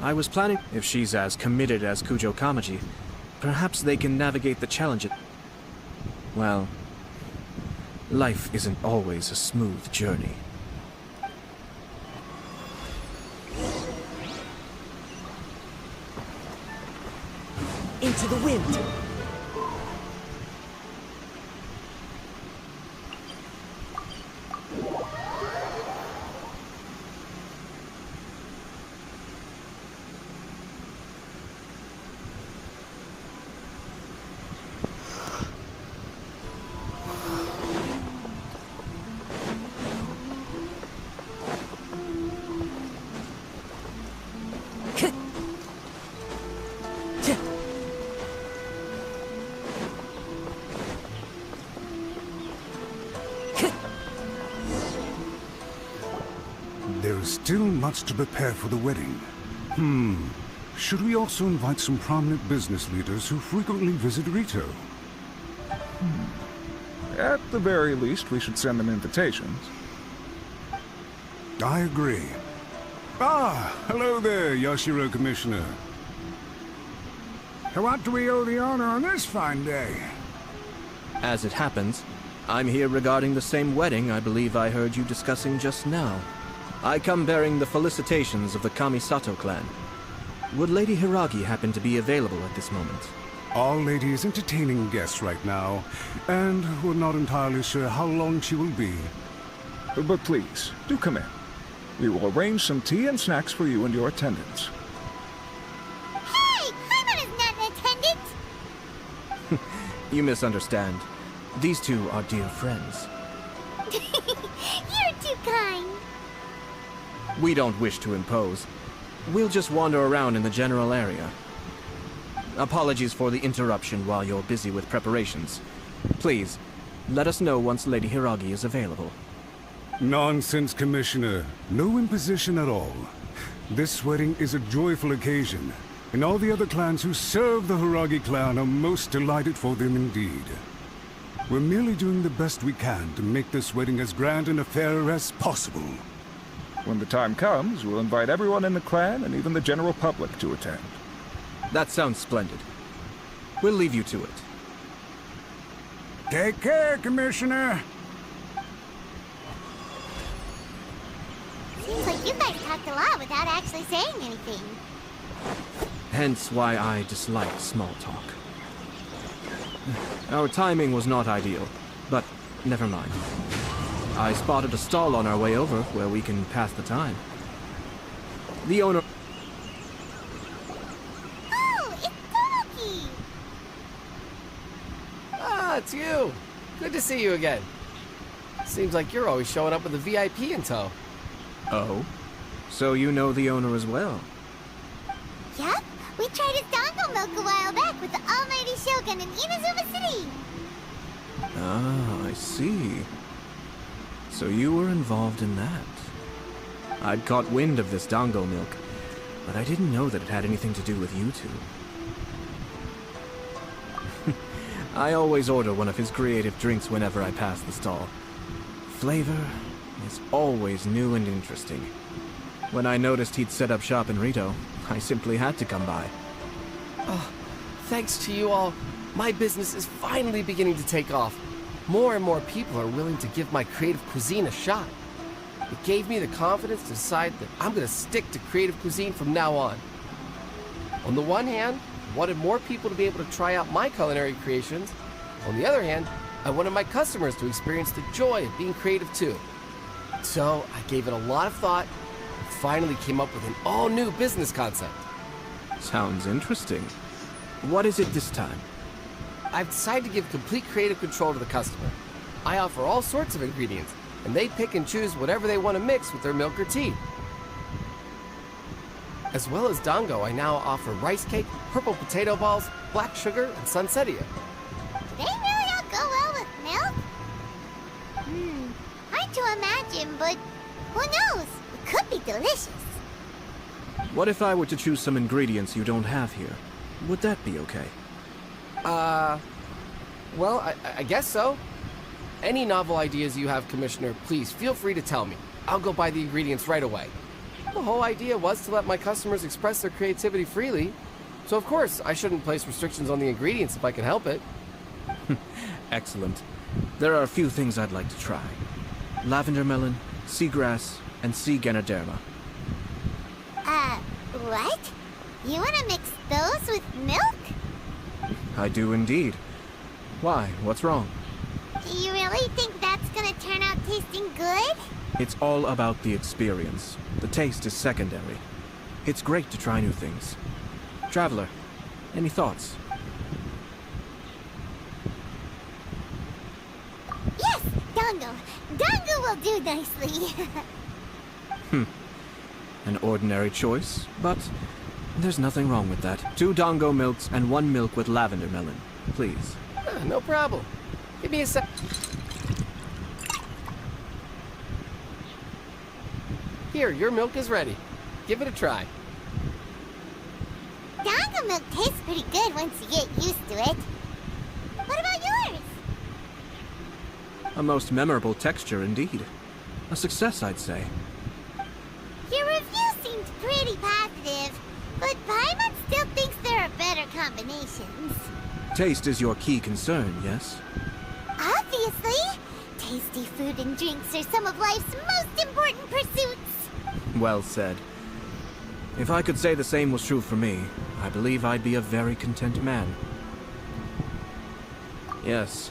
I was planning, if she's as committed as Kujo Kamaji, perhaps they can navigate the challenge. Well, life isn't always a smooth journey. Into the wind! There is still much to prepare for the wedding. Should we also invite some prominent business leaders who frequently visit Rito? At the very least, we should send them invitations. I agree. Ah, hello there, Yashiro Commissioner. To what do we owe the honor on this fine day? As it happens, I'm here regarding the same wedding I believe I heard you discussing just now. I come bearing the felicitations of the Kamisato clan. Would Lady Hiragi happen to be available at this moment? Our lady is entertaining guests right now, and we're not entirely sure how long she will be. But please, do come in. We will arrange some tea and snacks for you and your attendants. Hey! Paimon is not an attendant! You misunderstand. These two are dear friends. You're too kind. We don't wish to impose. We'll just wander around in the general area. Apologies for the interruption while you're busy with preparations. Please, let us know once Lady Hiragi is available. Nonsense, Commissioner. No imposition at all. This wedding is a joyful occasion, and all the other clans who serve the Hiragi clan are most delighted for them indeed. We're merely doing the best we can to make this wedding as grand and a fair as possible. When the time comes, we'll invite everyone in the clan and even the general public to attend. That sounds splendid. We'll leave you to it. Take care, Commissioner. Seems like you guys talked a lot without actually saying anything. Hence why I dislike small talk. Our timing was not ideal, but never mind. I spotted a stall on our way over where we can pass the time. The owner... Oh, it's Toki! Ah, it's you! Good to see you again. Seems like you're always showing up with a VIP in tow. Oh? So you know the owner as well? Yep, we tried his dango milk a while back with the almighty Shogun in Inazuma City. Ah, I see. So you were involved in that. I'd caught wind of this dango milk, but I didn't know that it had anything to do with you two. I always order one of his creative drinks whenever I pass the stall. Flavor is always new and interesting. When I noticed he'd set up shop in Rito, I simply had to come by. Oh, thanks to you all, my business is finally beginning to take off. More and more people are willing to give my creative cuisine a shot. It gave me the confidence to decide that I'm going to stick to creative cuisine from now on. On the one hand, I wanted more people to be able to try out my culinary creations. On the other hand, I wanted my customers to experience the joy of being creative too. So I gave it a lot of thought and finally came up with an all-new business concept. Sounds interesting. What is it this time? I've decided to give complete creative control to the customer. I offer all sorts of ingredients, and they pick and choose whatever they want to mix with their milk or tea. As well as dango, I now offer rice cake, purple potato balls, black sugar, and sunsettia. Do they really all go well with milk? Hard to imagine, but who knows? It could be delicious. What if I were to choose some ingredients you don't have here? Would that be okay? Well, I guess so. Any novel ideas you have, Commissioner, please feel free to tell me. I'll go buy the ingredients right away. The whole idea was to let my customers express their creativity freely. So of course, I shouldn't place restrictions on the ingredients if I can help it. Excellent. There are a few things I'd like to try. Lavender melon, seagrass, and sea ganoderma. What? You want to mix those with milk? I do indeed. Why? What's wrong? Do you really think that's gonna turn out tasting good? It's all about the experience. The taste is secondary. It's great to try new things. Traveler, any thoughts? Yes, Dango. Dango will do nicely. An ordinary choice, but there's nothing wrong with that. 2 Dango milks and 1 milk with lavender melon, please. No problem. Give me a sec. Here, your milk is ready. Give it a try. Dango milk tastes pretty good once you get used to it. What about yours? A most memorable texture indeed. A success, I'd say. Your review seemed pretty positive, but Paimon still thinks there are better combinations. Taste is your key concern, yes? Obviously! Tasty food and drinks are some of life's most important pursuits. Well said. If I could say the same was true for me, I believe I'd be a very content man. Yes.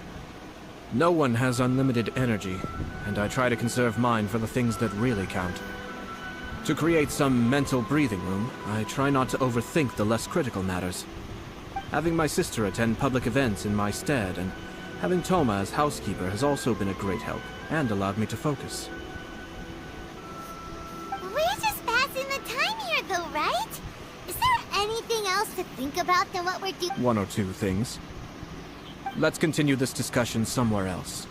No one has unlimited energy, and I try to conserve mine for the things that really count. To create some mental breathing room, I try not to overthink the less critical matters. Having my sister attend public events in my stead, and having Toma as housekeeper has also been a great help, and allowed me to focus. We're just passing the time here though, right? Is there anything else to think about than what we're doing? 1 or 2 things. Let's continue this discussion somewhere else.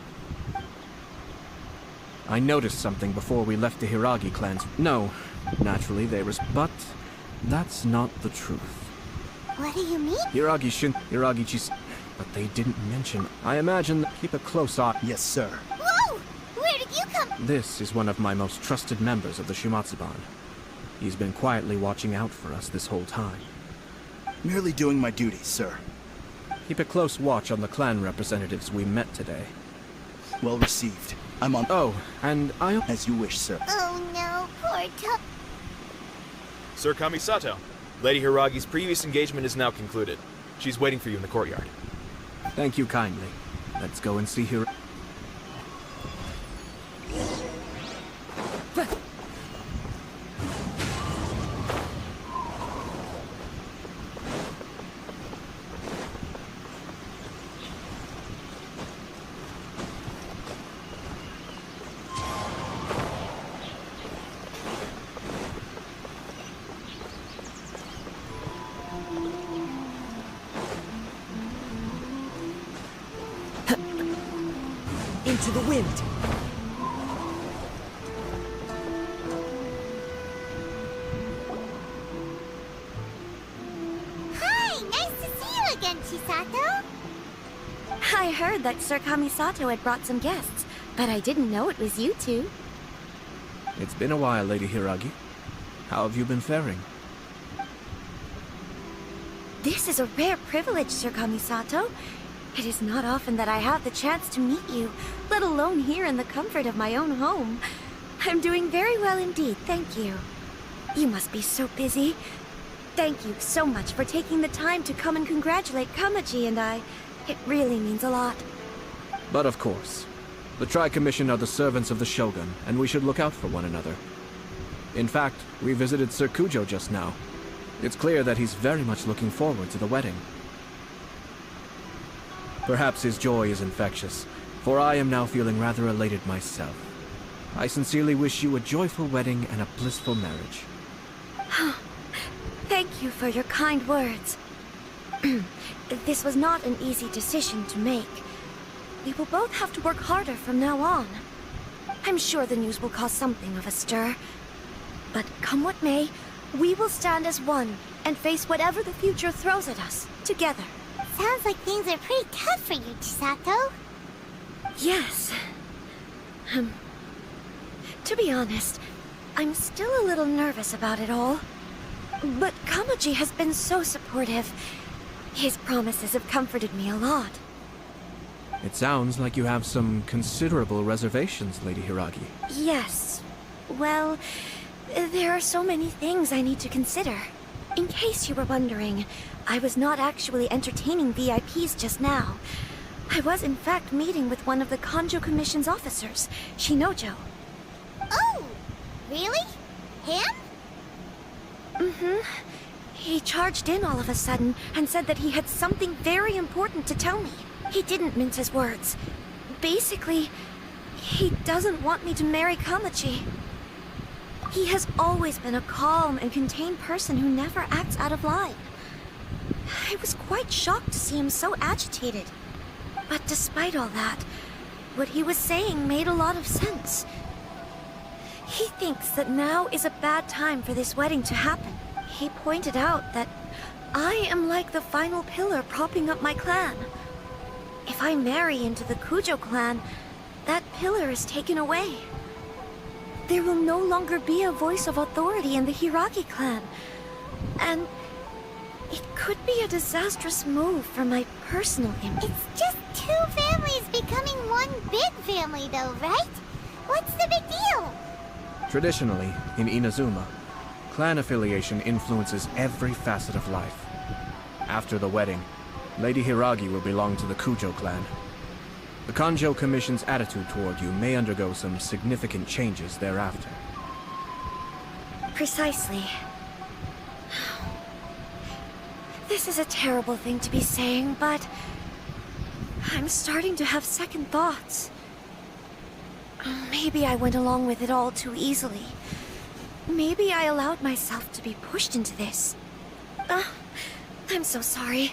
I noticed something before we left the Hiragi clans. No, naturally but that's not the truth. What do you mean? Hiragi Chis, but they didn't mention. I imagine keep a close eye. Yes, sir. Whoa! Where did you come? This is one of my most trusted members of the Shumatsuban. He's been quietly watching out for us this whole time. Merely doing my duty, sir. Keep a close watch on the clan representatives we met today. Well received. I'm on. Oh, and I. As you wish, sir. Oh no, poor Tup. Sir Kamisato, Lady Hiragi's previous engagement is now concluded. She's waiting for you in the courtyard. Thank you kindly. Let's go and see her. Into the wind. Hi, nice to see you again, Chisato. I heard that Sir Kamisato had brought some guests, but I didn't know it was you two. It's been a while, Lady Hiragi. How have you been faring? This is a rare privilege, Sir Kamisato. It is not often that I have the chance to meet you, let alone here in the comfort of my own home. I'm doing very well indeed, thank you. You must be so busy. Thank you so much for taking the time to come and congratulate Kamaji and I. It really means a lot. But of course. The Tri-Commission are the servants of the Shogun, and we should look out for one another. In fact, we visited Sir Kujo just now. It's clear that he's very much looking forward to the wedding. Perhaps his joy is infectious, for I am now feeling rather elated myself. I sincerely wish you a joyful wedding and a blissful marriage. Thank you for your kind words. This was not an easy decision to make. We will both have to work harder from now on. I'm sure the news will cause something of a stir. But come what may, We will stand as one and face whatever the future throws at us, together. Sounds like things are pretty tough for you, Chisato. Yes. To be honest, I'm still a little nervous about it all. But Kamaji has been so supportive. His promises have comforted me a lot. It sounds like you have some considerable reservations, Lady Hiragi. Yes. Well, there are so many things I need to consider. In case you were wondering, I was not actually entertaining VIPs just now. I was in fact meeting with one of the Kanjo Commission's officers, Shinojo. Oh! Really? Him? Mm-hmm. He charged in all of a sudden and said that he had something very important to tell me. He didn't mince his words. Basically, he doesn't want me to marry Kamaji. He has always been a calm and contained person who never acts out of line. I was quite shocked to see him so agitated. But despite all that, what he was saying made a lot of sense. He thinks that now is a bad time for this wedding to happen. He pointed out that I am like the final pillar propping up my clan. If I marry into the Kujo clan, that pillar is taken away. There will no longer be a voice of authority in the Hiragi clan. And it could be a disastrous move for my personal image. It's just two families becoming one big family though, right? What's the big deal? Traditionally, in Inazuma, clan affiliation influences every facet of life. After the wedding, Lady Hiragi will belong to the Kujo clan. The Kanjo Commission's attitude toward you may undergo some significant changes thereafter. Precisely. This is a terrible thing to be saying, but I'm starting to have second thoughts. Maybe I went along with it all too easily. Maybe I allowed myself to be pushed into this. I'm so sorry.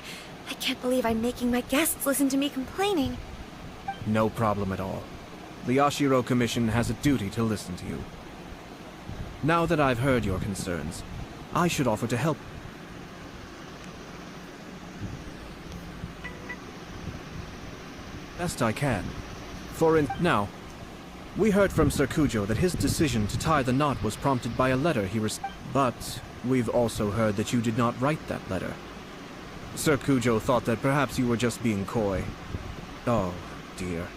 I can't believe I'm making my guests listen to me complaining. No problem at all. The Yashiro Commission has a duty to listen to you. Now that I've heard your concerns, I should offer to help. Best I can. Now, we heard from Sir Kujo that his decision to tie the knot was prompted by a letter he received. But we've also heard that you did not write that letter. Sir Kujo thought that perhaps you were just being coy. Oh, dear.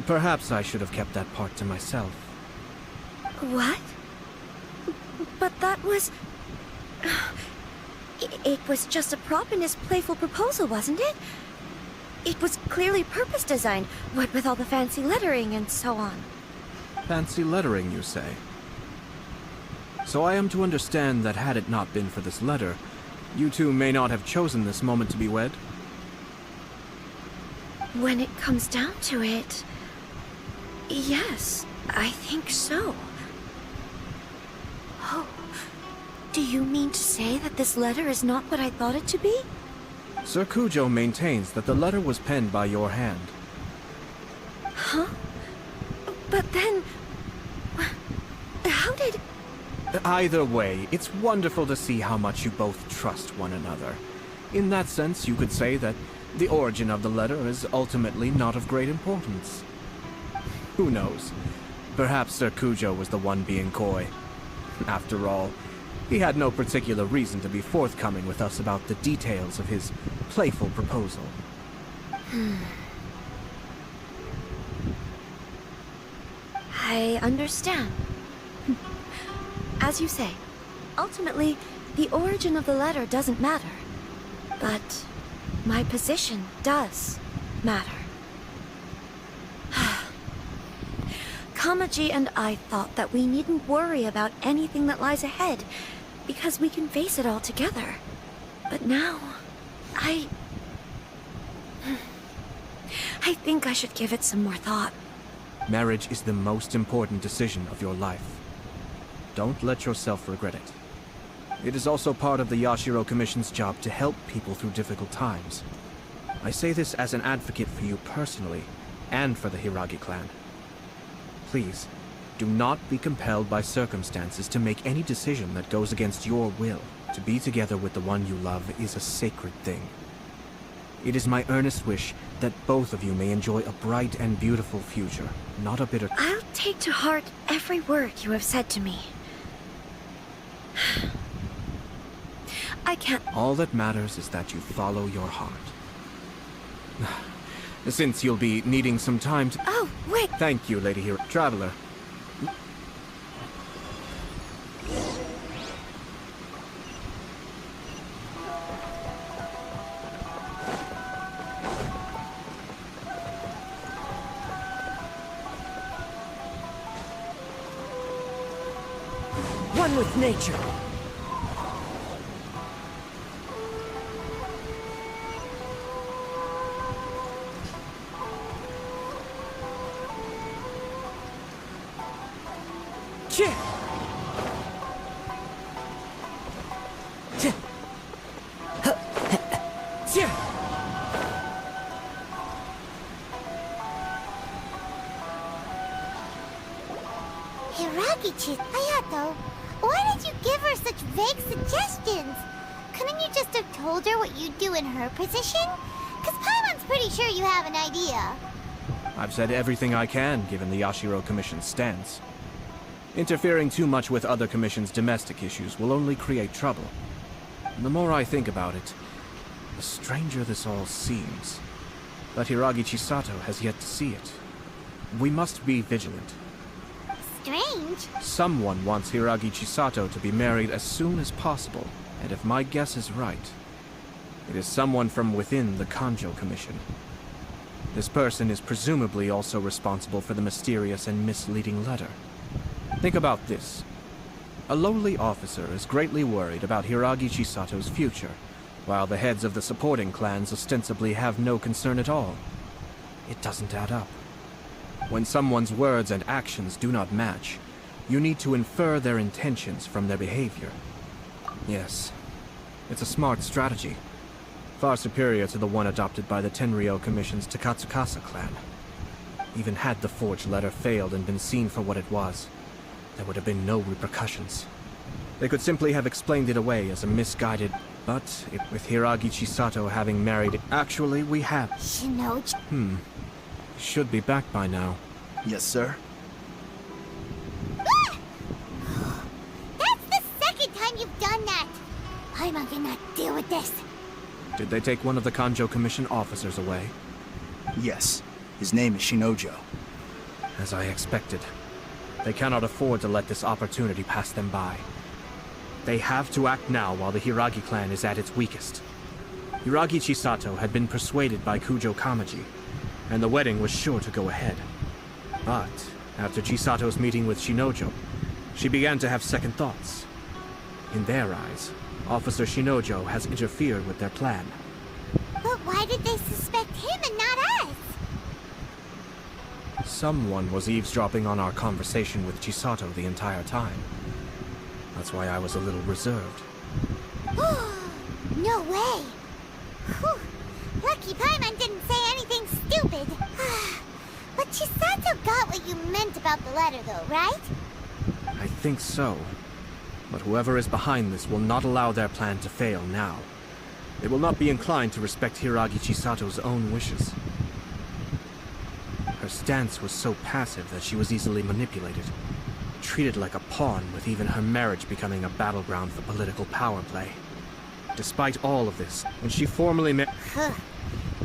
Perhaps I should have kept that part to myself. What? But that was... It was just a prop in his playful proposal, wasn't it? It was clearly purpose designed, what with all the fancy lettering and so on. Fancy lettering, you say? So I am to understand that had it not been for this letter, you two may not have chosen this moment to be wed? When it comes down to it... yes, I think so. Oh, do you mean to say that this letter is not what I thought it to be? Sir Kujo maintains that the letter was penned by your hand. Huh? But then... how did... Either way, it's wonderful to see how much you both trust one another. In that sense, you could say that the origin of the letter is ultimately not of great importance. Who knows? Perhaps Sir Kujo was the one being coy. After all, he had no particular reason to be forthcoming with us about the details of his playful proposal. I understand. As you say, ultimately, the origin of the letter doesn't matter. But my position does matter. Kamaji and I thought that we needn't worry about anything that lies ahead, because we can face it all together. But now, I think I should give it some more thought. Marriage is the most important decision of your life. Don't let yourself regret it. It is also part of the Yashiro Commission's job to help people through difficult times. I say this as an advocate for you personally, and for the Hiragi clan. Please, Do not be compelled by circumstances to make any decision that goes against your will. To be together with the one you love is a sacred thing. It is my earnest wish that both of you may enjoy a bright and beautiful future, not a bitter... I'll take to heart every word you have said to me. I can't... All that matters is that you follow your heart. Since you'll be needing some time to... Oh, wait! Thank you, Lady Hero. Traveler. One with nature. Hiragichi, Hayato, why did you give her such vague suggestions? Couldn't you just have told her what you'd do in her position? Because Paimon's pretty sure you have an idea. I've said everything I can, given the Yashiro Commission's stance. Interfering too much with other commissions' domestic issues will only create trouble. And the more I think about it, the stranger this all seems. But Hiragi Chisato has yet to see it. We must be vigilant. Strange. Someone wants Hiragi Chisato to be married as soon as possible, and if my guess is right, it is someone from within the Kanjo Commission. This person is presumably also responsible for the mysterious and misleading letter. Think about this. A lowly officer is greatly worried about Hiragi Chisato's future, while the heads of the supporting clans ostensibly have no concern at all. It doesn't add up. When someone's words and actions do not match, you need to infer their intentions from their behavior. Yes, it's a smart strategy, far superior to the one adopted by the Tenryou Commission's Takatsukasa clan. Even had the forged letter failed and been seen for what it was, there would have been no repercussions. They could simply have explained it away as a misguided... But with Hiragi Chisato having married... Actually, we have... Shinoji... Should be back by now. Yes, sir. That's the second time you've done that! Paimon cannot deal with this. Did they take one of the Kanjo Commission officers away? Yes. His name is Shinojo. As I expected. They cannot afford to let this opportunity pass them by. They have to act now while the Hiragi clan is at its weakest. Hiragi Chisato had been persuaded by Kujo Kamaji, and the wedding was sure to go ahead. But after Chisato's meeting with Shinojo, she began to have second thoughts. In their eyes, Officer Shinojo has interfered with their plan. But why did they suspect him and not us? Someone was eavesdropping on our conversation with Chisato the entire time. That's why I was a little reserved. No way! Whew. Lucky Paimon didn't say anything stupid. But Chisato got what you meant about the letter though, right? I think so. But whoever is behind this will not allow their plan to fail now. They will not be inclined to respect Hiragi Chisato's own wishes. Her stance was so passive that she was easily manipulated. Treated like a pawn, with even her marriage becoming a battleground for political power play. Despite all of this, when she formally Marriage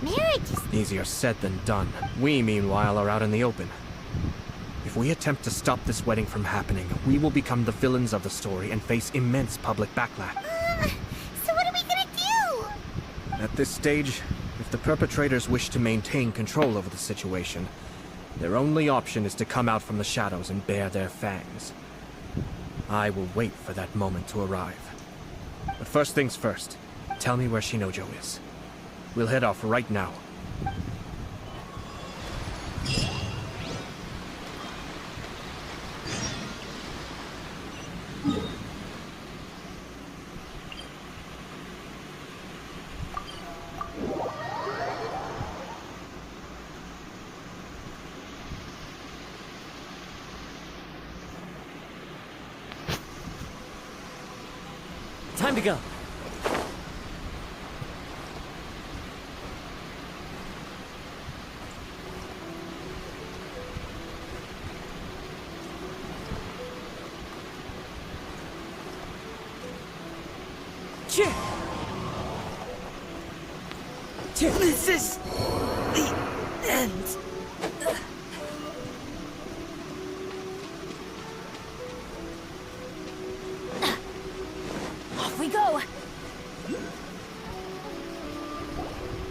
is... Easier said than done. We, meanwhile, are out in the open. If we attempt to stop this wedding from happening, we will become the villains of the story and face immense public backlash. So what are we gonna do? At this stage, if the perpetrators wish to maintain control over the situation, their only option is to come out from the shadows and bare their fangs. I will wait for that moment to arrive. But first things first, tell me where Shinojo is. We'll head off right now. Time to go. This is the end. Off we go.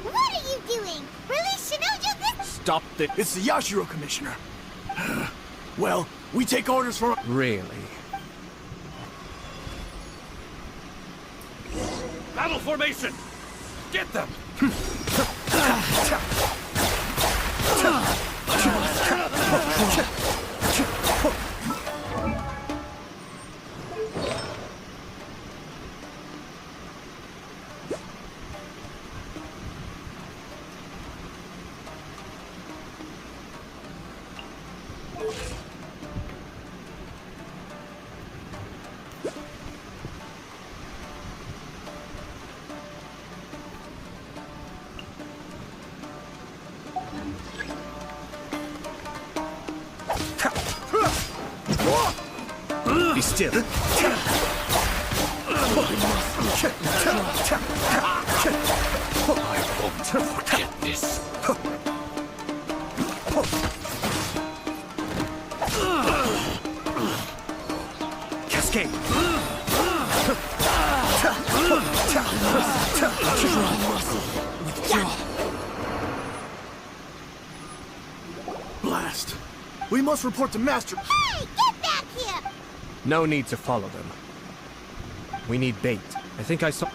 What are you doing? Release Shinojo this— Stop the— It's the Yashiro Commissioner. Well, we take orders from— Really? Battle formation! Get them! Be still. I won't forget this. Cascade. Blast. We must report to Master— Hey, get back here! No need to follow them. We need bait. I think I saw—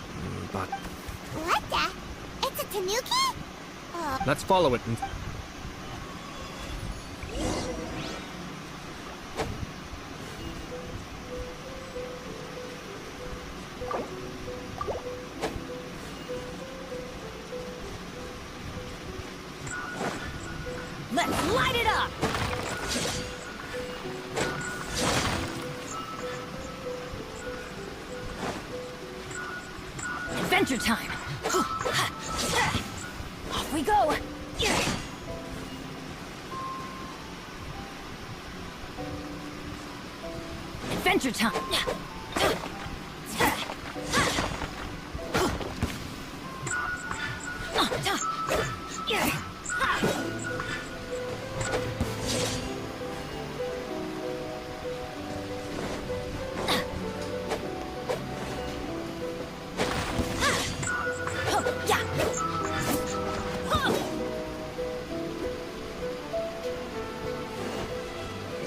but What the? It's a tanuki? let's follow it and— Let's light it up! Adventure time! Off we go! Adventure time!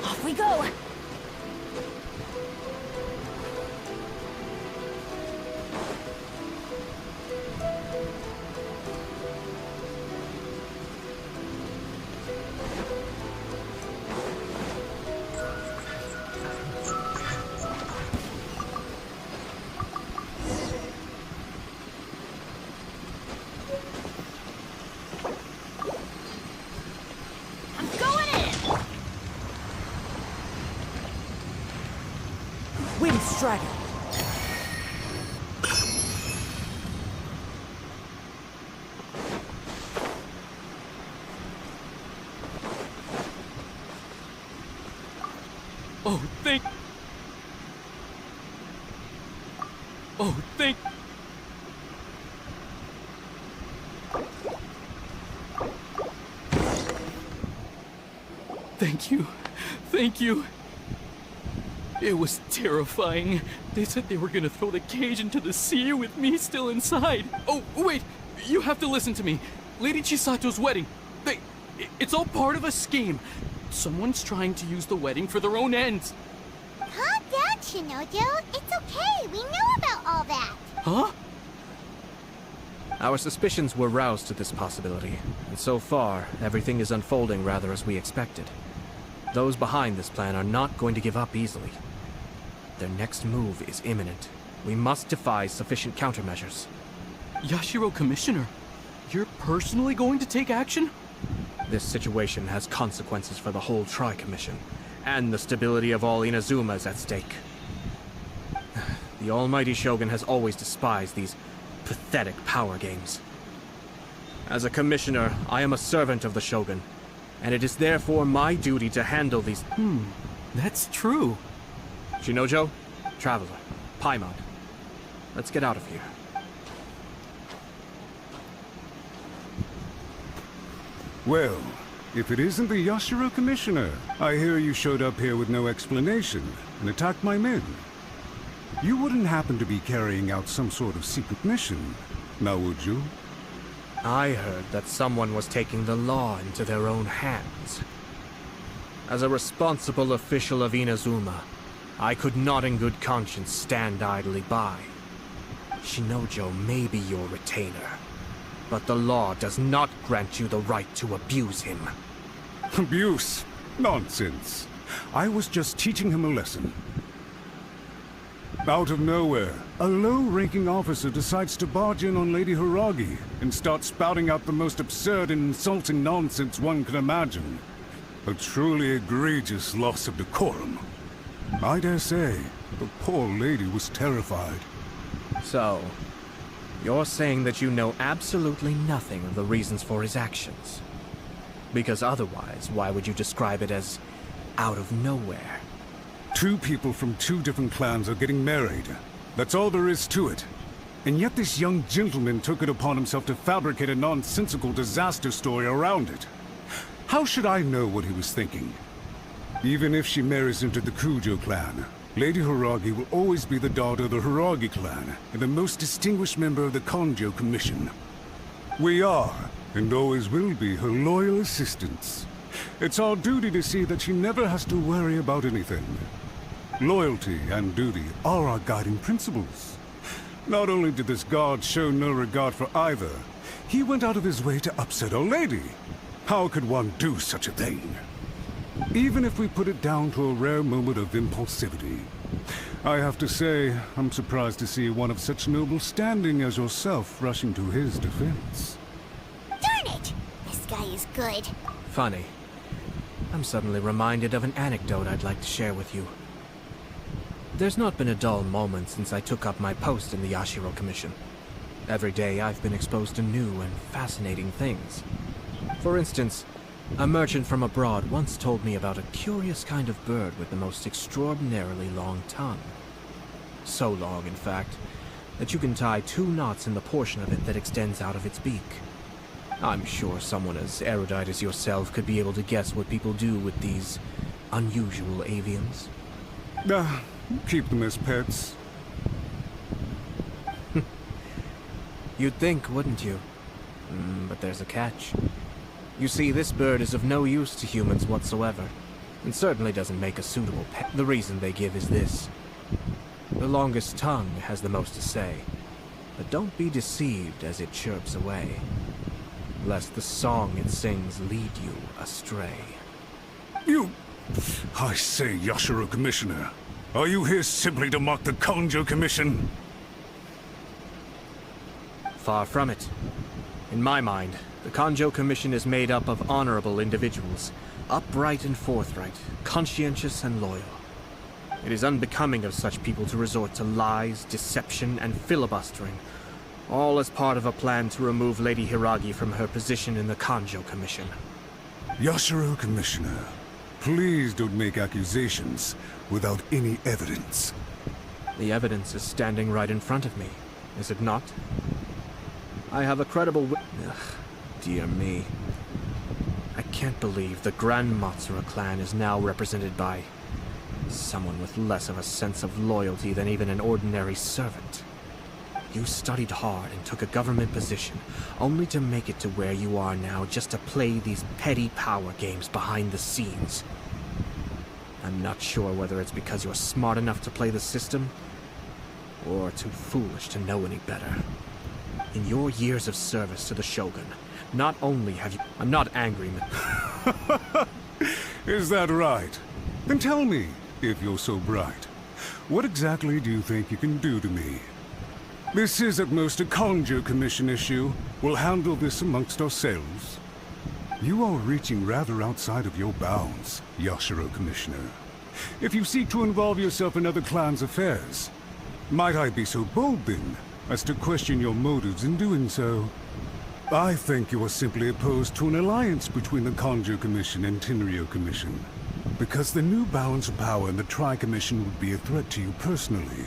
Off we go! I'm going in! Wind Strider. Oh, thank... Oh, thank... Thank you. Thank you. It was terrifying. They said they were gonna throw the cage into the sea with me still inside. Oh, wait! You have to listen to me. Lady Chisato's wedding. It's all part of a scheme. Someone's trying to use the wedding for their own ends. Calm down, Shinojo. It's okay. We know about all that. Huh? Our suspicions were roused to this possibility, and so far, everything is unfolding rather as we expected. Those behind this plan are not going to give up easily. Their next move is imminent. We must devise sufficient countermeasures. Yashiro Commissioner, you're personally going to take action? This situation has consequences for the whole Tri-Commission, and the stability of all Inazumas at stake. The almighty Shogun has always despised these pathetic power games. As a commissioner, I am a servant of the Shogun, and it is therefore my duty to handle these... That's true. Shinojo, Traveler, Paimon, let's get out of here. Well, if it isn't the Yashiro Commissioner, I hear you showed up here with no explanation and attacked my men. You wouldn't happen to be carrying out some sort of secret mission, now would you? I heard that someone was taking the law into their own hands. As a responsible official of Inazuma, I could not in good conscience stand idly by. Shinojo may be your retainer, but the law does not grant you the right to abuse him. Abuse? Nonsense. I was just teaching him a lesson. Out of nowhere, a low-ranking officer decides to barge in on Lady Hiragi and start spouting out the most absurd and insulting nonsense one can imagine. A truly egregious loss of decorum. I dare say, the poor lady was terrified. So, you're saying that you know absolutely nothing of the reasons for his actions? Because otherwise, why would you describe it as out of nowhere? Two people from two different clans are getting married. That's all there is to it. And yet this young gentleman took it upon himself to fabricate a nonsensical disaster story around it. How should I know what he was thinking? Even if she marries into the Kujo clan, Lady Hiragi will always be the daughter of the Hiragi clan and the most distinguished member of the Kanjo Commission. We are, and always will be, her loyal assistants. It's our duty to see that she never has to worry about anything. Loyalty and duty are our guiding principles. Not only did this guard show no regard for either, he went out of his way to upset our lady. How could one do such a thing? Even if we put it down to a rare moment of impulsivity. I have to say, I'm surprised to see one of such noble standing as yourself rushing to his defense. Darn it! This guy is good. Funny. I'm suddenly reminded of an anecdote I'd like to share with you. There's not been a dull moment since I took up my post in the Yashiro Commission. Every day I've been exposed to new and fascinating things. For instance, a merchant from abroad once told me about a curious kind of bird with the most extraordinarily long tongue. So long, in fact, that you can tie 2 knots in the portion of it that extends out of its beak. I'm sure someone as erudite as yourself could be able to guess what people do with these unusual avians. Keep them as pets. You'd think, wouldn't you? But there's a catch. You see, this bird is of no use to humans whatsoever, and certainly doesn't make a suitable pet. The reason they give is this. The longest tongue has the most to say, but don't be deceived as it chirps away, lest the song it sings lead you astray. I say, Yashiro Commissioner, are you here simply to mock the Kanjo Commission? Far from it. In my mind, the Kanjo Commission is made up of honorable individuals, upright and forthright, conscientious and loyal. It is unbecoming of such people to resort to lies, deception, and filibustering, all as part of a plan to remove Lady Hiragi from her position in the Kanjo Commission. Yashiro Commissioner, please don't make accusations without any evidence. The evidence is standing right in front of me, is it not? I have a credible dear me. I can't believe the Grand Matsura clan is now represented by someone with less of a sense of loyalty than even an ordinary servant. You studied hard and took a government position, only to make it to where you are now just to play these petty power games behind the scenes. I'm not sure whether it's because you're smart enough to play the system, or too foolish to know any better. In your years of service to the Shogun, not only have you... I'm not angry, Is that right? Then tell me, if you're so bright, what exactly do you think you can do to me? This is at most a Kanjo Commission issue. We'll handle this amongst ourselves. You are reaching rather outside of your bounds, Yashiro Commissioner. If you seek to involve yourself in other clans' affairs, Might I be so bold, then, as to question your motives in doing so? I think you are simply opposed to an alliance between the Kanjo Commission and Tenryo Commission, because the new balance of power in the Tri-Commission would be a threat to you personally.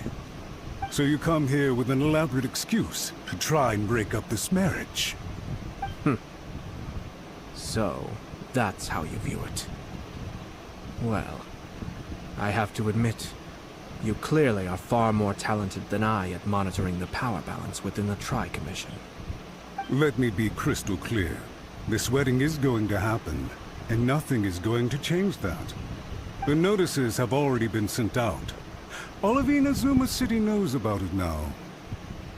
So you come here with an elaborate excuse to try and break up this marriage. So, that's how you view it. Well, I have to admit, you clearly are far more talented than I at monitoring the power balance within the Tri-Commission. Let me be crystal clear. This wedding is going to happen, and nothing is going to change that. The notices have already been sent out. All of Inazuma City knows about it now.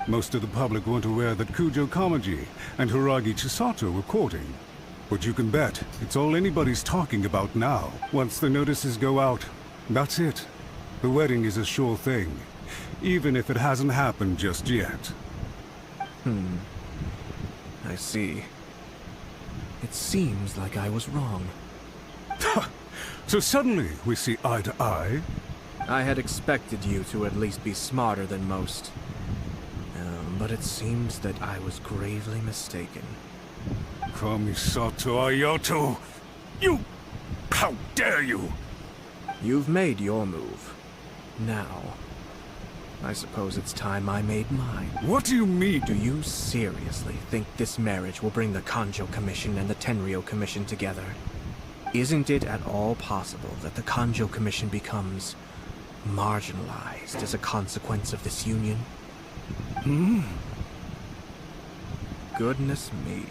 Most of the public weren't aware that Kujo Kamaji and Hiragi Chisato were courting. But you can bet it's all anybody's talking about now. Once the notices go out, that's it. The wedding is a sure thing, even if it hasn't happened just yet. I see. It seems like I was wrong. So suddenly we see eye to eye? I had expected you to at least be smarter than most. But it seems that I was gravely mistaken. Kamisato Ayato! You! How dare you! You've made your move. Now, I suppose it's time I made mine. What do you mean? Do you seriously think this marriage will bring the Kanjo Commission and the Tenryo Commission together? Isn't it at all possible that the Kanjo Commission becomes marginalized as a consequence of this union? Goodness me.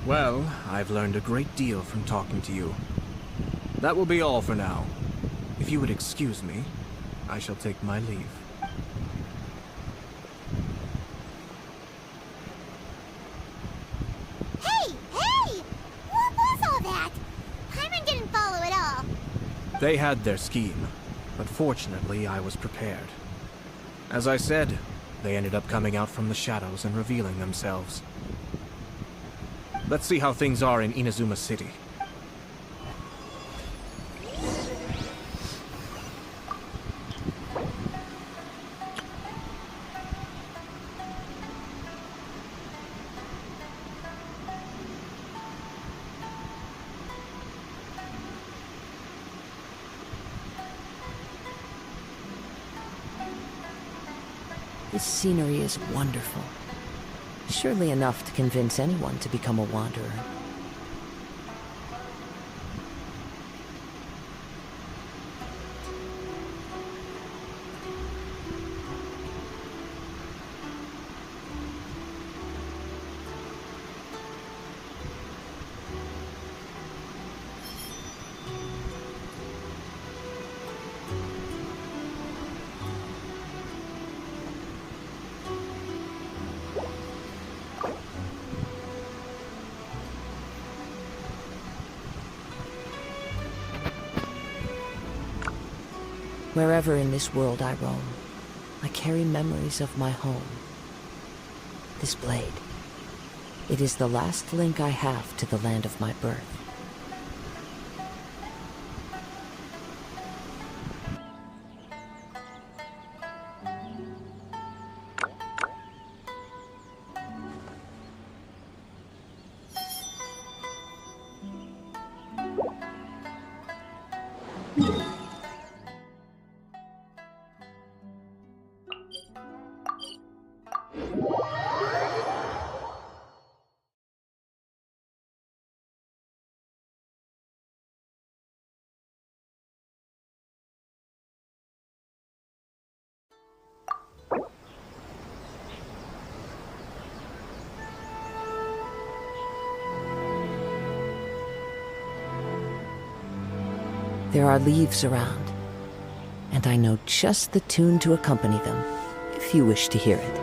Well, I've learned a great deal from talking to you. That will be all for now. If you would excuse me, I shall take my leave. Hey! Hey! What was all that? Paimon didn't follow at all. They had their scheme, but fortunately I was prepared. As I said, they ended up coming out from the shadows and revealing themselves. Let's see how things are in Inazuma City. This scenery is wonderful. Surely enough to convince anyone to become a wanderer. Wherever in this world I roam, I carry memories of my home. This blade, it is the last link I have to the land of my birth. There are leaves around, and I know just the tune to accompany them, if you wish to hear it.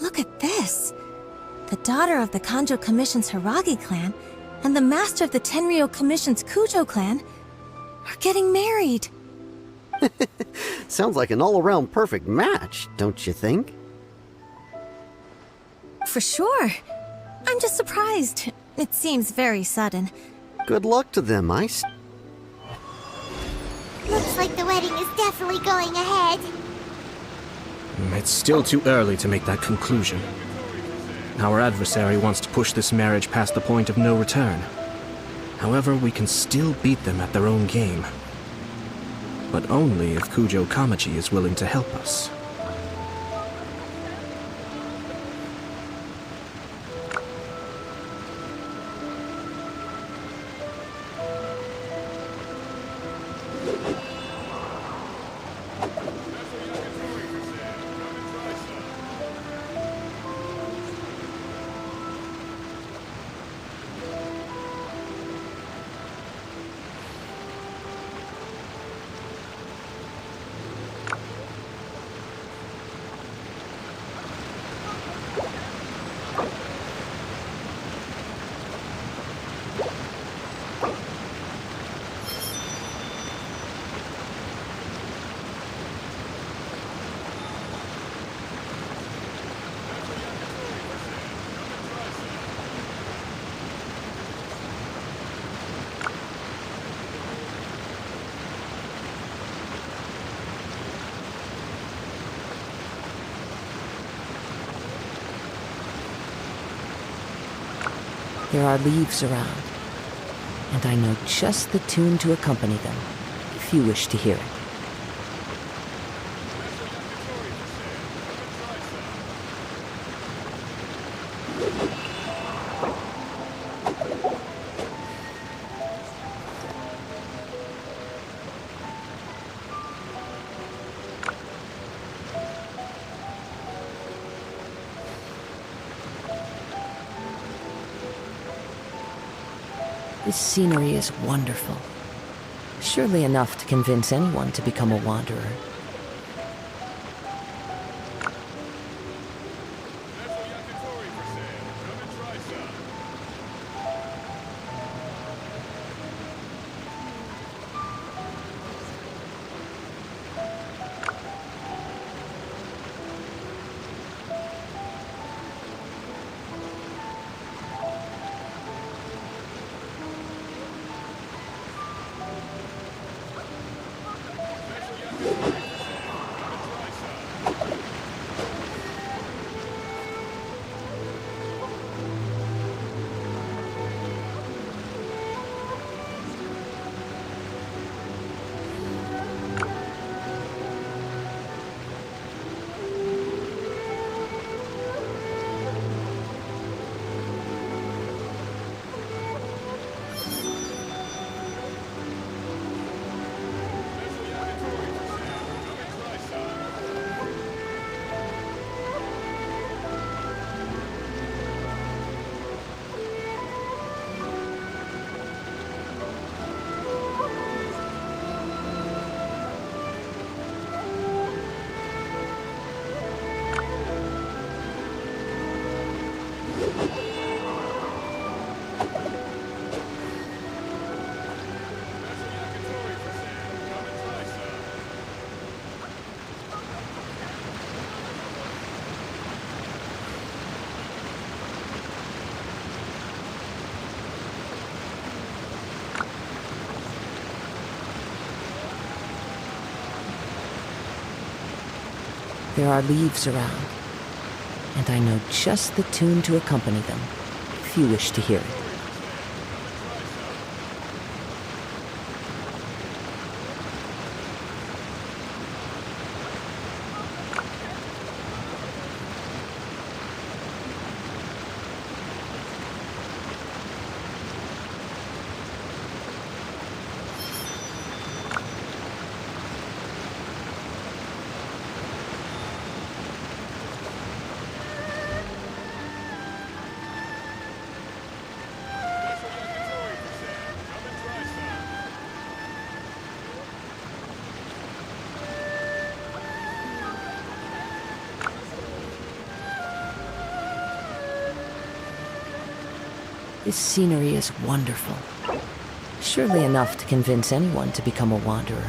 Look at this. The daughter of the Kanjo Commission's Hiragi clan and the master of the Tenryo Commission's Kujo clan are getting married. Sounds like an all-around perfect match, don't you think? For sure. I'm just surprised. It seems very sudden. Good luck to them, Looks like the wedding is definitely going ahead. It's still too early to make that conclusion. Our adversary wants to push this marriage past the point of no return. However, we can still beat them at their own game. But only if Kujo Kamachi is willing to help us. There are leaves around, and I know just the tune to accompany them, if you wish to hear it. This scenery is wonderful. Surely enough to convince anyone to become a wanderer. There are leaves around, and I know just the tune to accompany them, if you wish to hear it. This scenery is wonderful. Surely enough to convince anyone to become a wanderer.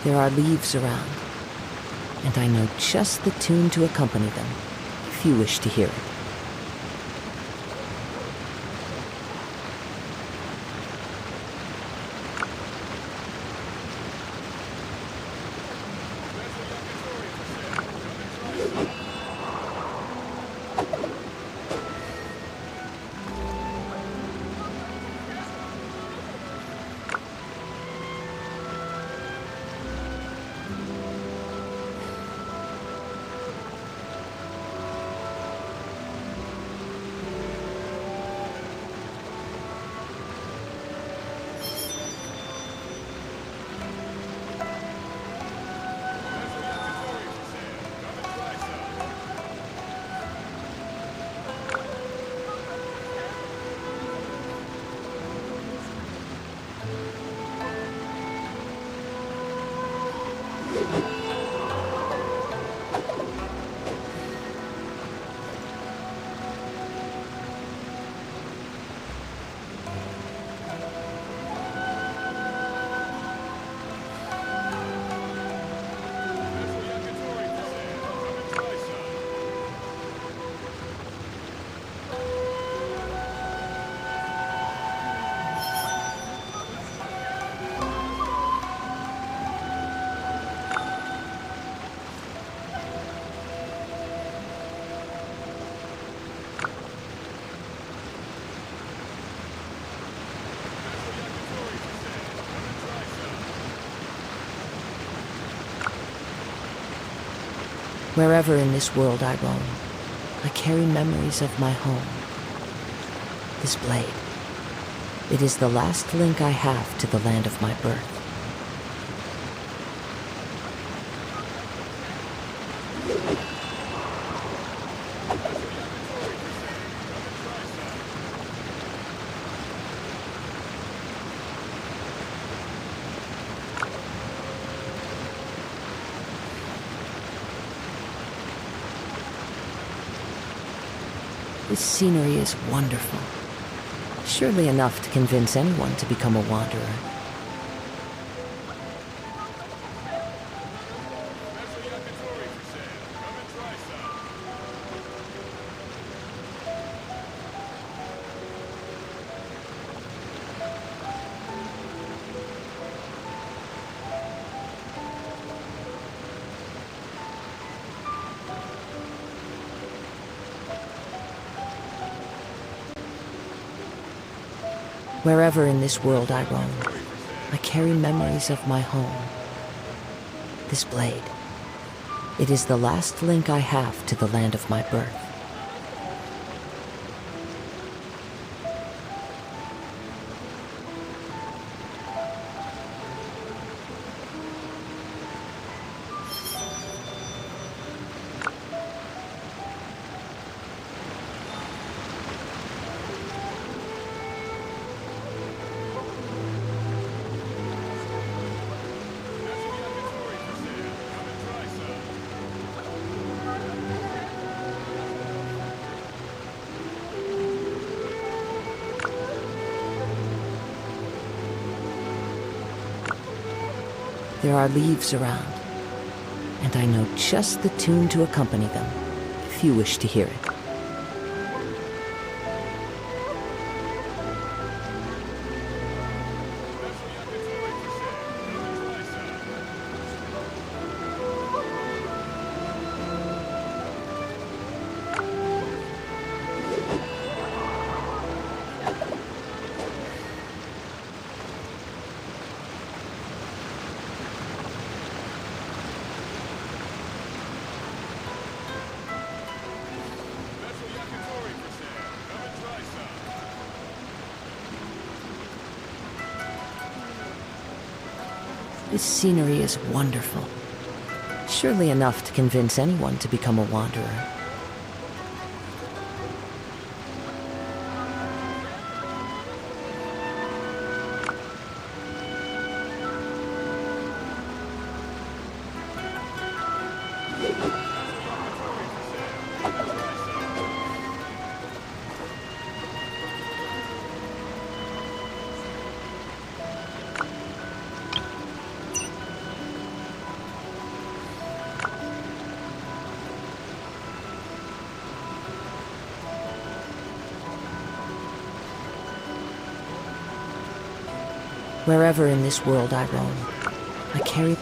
There are leaves around, and I know just the tune to accompany them, if you wish to hear it. Wherever in this world I roam, I carry memories of my home. This blade, it is the last link I have to the land of my birth. This scenery is wonderful. Surely enough to convince anyone to become a wanderer. Wherever in this world I roam, I carry memories of my home. This blade, it is the last link I have to the land of my birth. There are leaves around, and I know just the tune to accompany them, if you wish to hear it. This scenery is wonderful. Surely enough to convince anyone to become a wanderer. Wherever in this world I roam, I carry...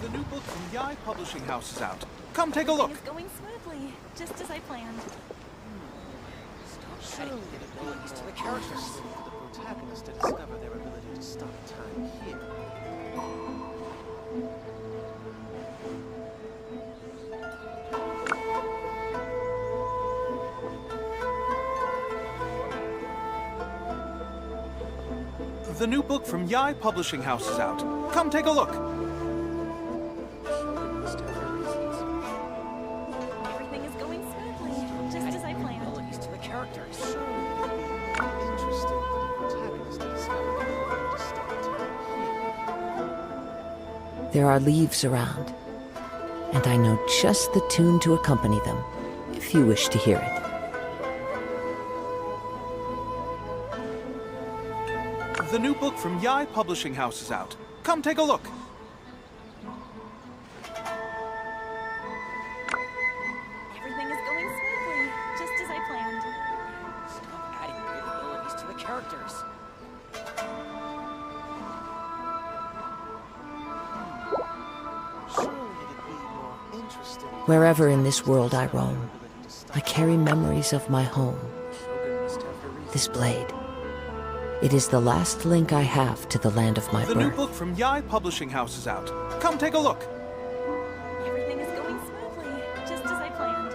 The new book from Yai Publishing House is out. Come take a look. It's going smoothly, just as I planned. Stop adding abilities to the characters. For the protagonist to discover their ability to stop time here. The new book from Yai Publishing House is out. Come take a look. Everything is going smoothly, just as I planned. Abilities to the characters. Interesting for the protagonist to discover their ability to stop time here. There are leaves around, and I know just the tune to accompany them, if you wish to hear it. The new book from Yai Publishing House is out. Come take a look. Everything is going smoothly, just as I planned. Stop adding weird abilities to the characters. Surely it'd be more interesting. Wherever in this world I roam, I carry memories of my home. This blade. It is the last link I have to the land of my The birth. new book from Yai Publishing House is out. Come take a look. Everything is going smoothly, just as I planned.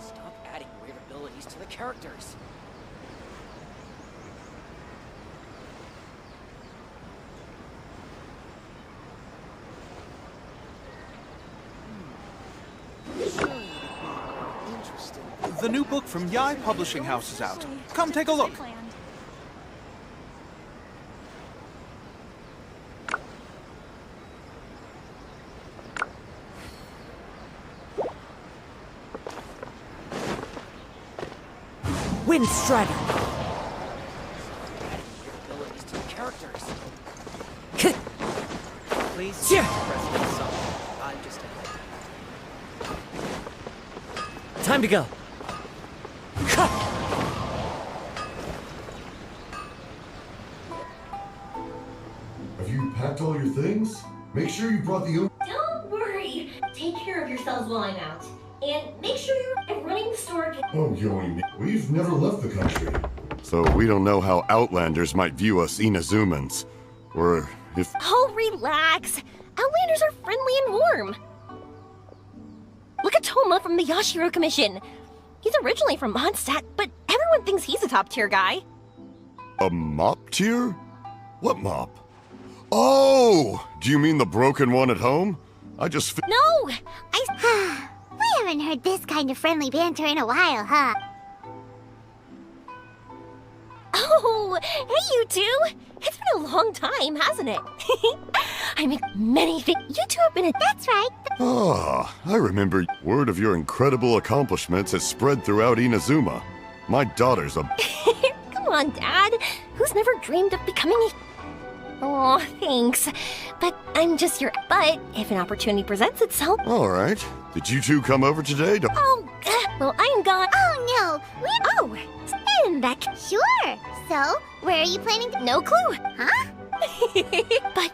Stop adding weird abilities to the characters. The new book from Yai Publishing House is out. Come take a look. Wind Strider. Abilities to the characters. Please. Yeah. I'm just Time to go. Have you packed all your things? Make sure you brought the... Don't worry. Take care of yourselves while I'm out. And make sure you're running the store. Oh, you only mean... We've never left the country. So we don't know how Outlanders might view us Inazumans. Or if... Oh, relax. Outlanders are friendly and warm. Look at Toma from the Yashiro Commission. He's originally from Mondstadt, but everyone thinks he's a top-tier guy. A mop tier? What mop? Oh! Do you mean the broken one at home? I just... No! We haven't heard this kind of friendly banter in a while, huh? Oh, hey you two! It's been a long time, hasn't it? I make many things. You two have been a... That's right. Ah, I remember. Word of your incredible accomplishments has spread throughout Inazuma. My daughter's a... Come on, Dad. Who's never dreamed of becoming a... Oh, thanks. But I'm just your... But if an opportunity presents itself... All right. Did you two come over today to... Oh, well, I'm gone. Oh, no. Oh, and that... Sure. So, where are you planning to... No clue. Huh? But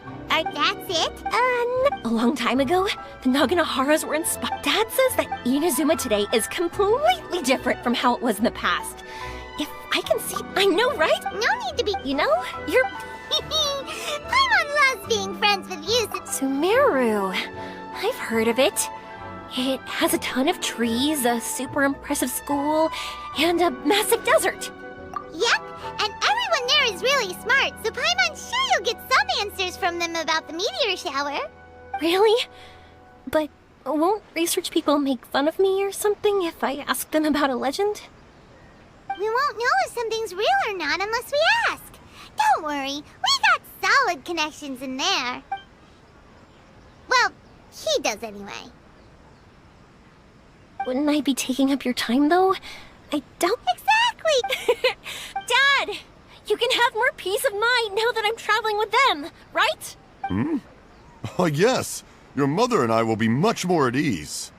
That's it? A long time ago, the Naganaharas were inspired. Dad says that Inazuma today is completely different from how it was in the past. If I can see... I know, right? No need to be... You know, you're... Paimon loves being friends with you. Sumeru. I've heard of it. It has a ton of trees, a super impressive school, and a massive desert. Yep, and everyone there is really smart, so Paimon's sure you'll get some answers from them about the meteor shower. Really? But won't research people make fun of me or something if I ask them about a legend? We won't know if something's real or not unless we ask. Don't worry, we got solid connections in there. Well, he does anyway. Wouldn't I be taking up your time, though? I don't... Exactly! Dad! You can have more peace of mind now that I'm traveling with them, right? Oh, yes. Your mother and I will be much more at ease.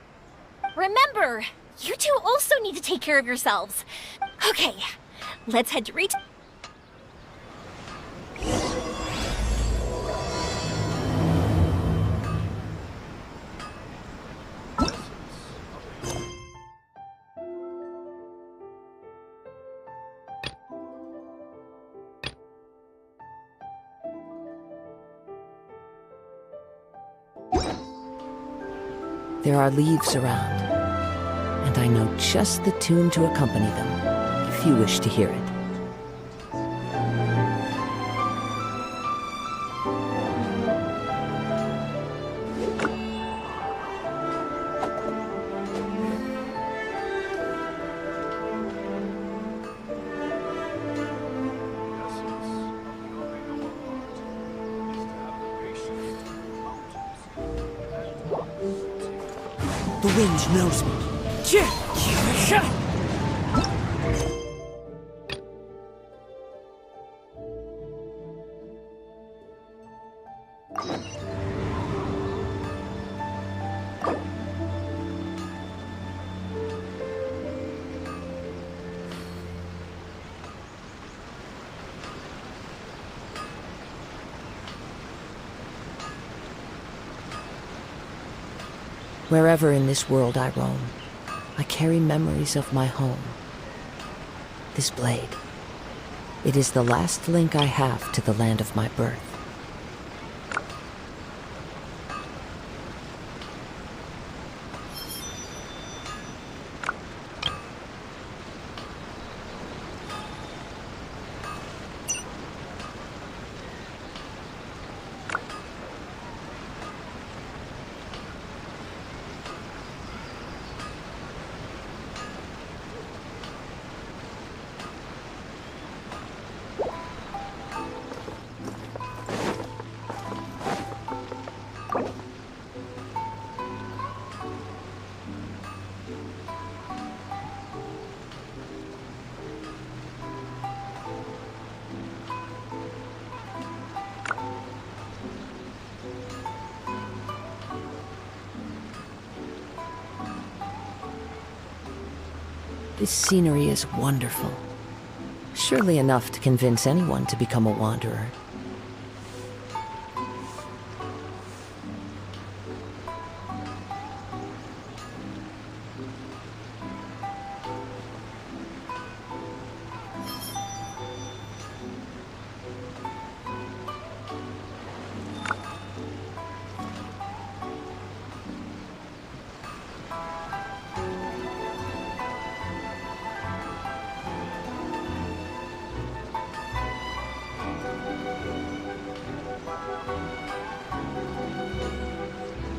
Remember, you two also need to take care of yourselves. Okay, let's head to There are leaves around, and I know just the tune to accompany them, if you wish to hear it. The wind knows me. Wherever in this world I roam, I carry memories of my home. This blade, it is the last link I have to the land of my birth. This scenery is wonderful. Surely enough to convince anyone to become a wanderer.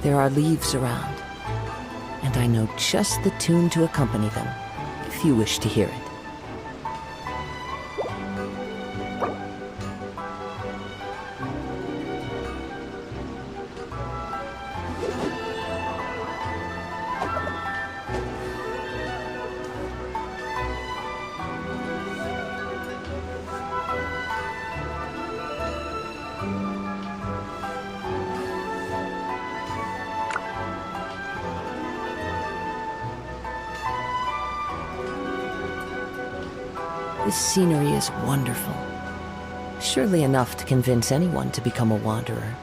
There are leaves around, and I know just the tune to accompany them, if you wish to hear it. This scenery is wonderful. Surely enough to convince anyone to become a wanderer.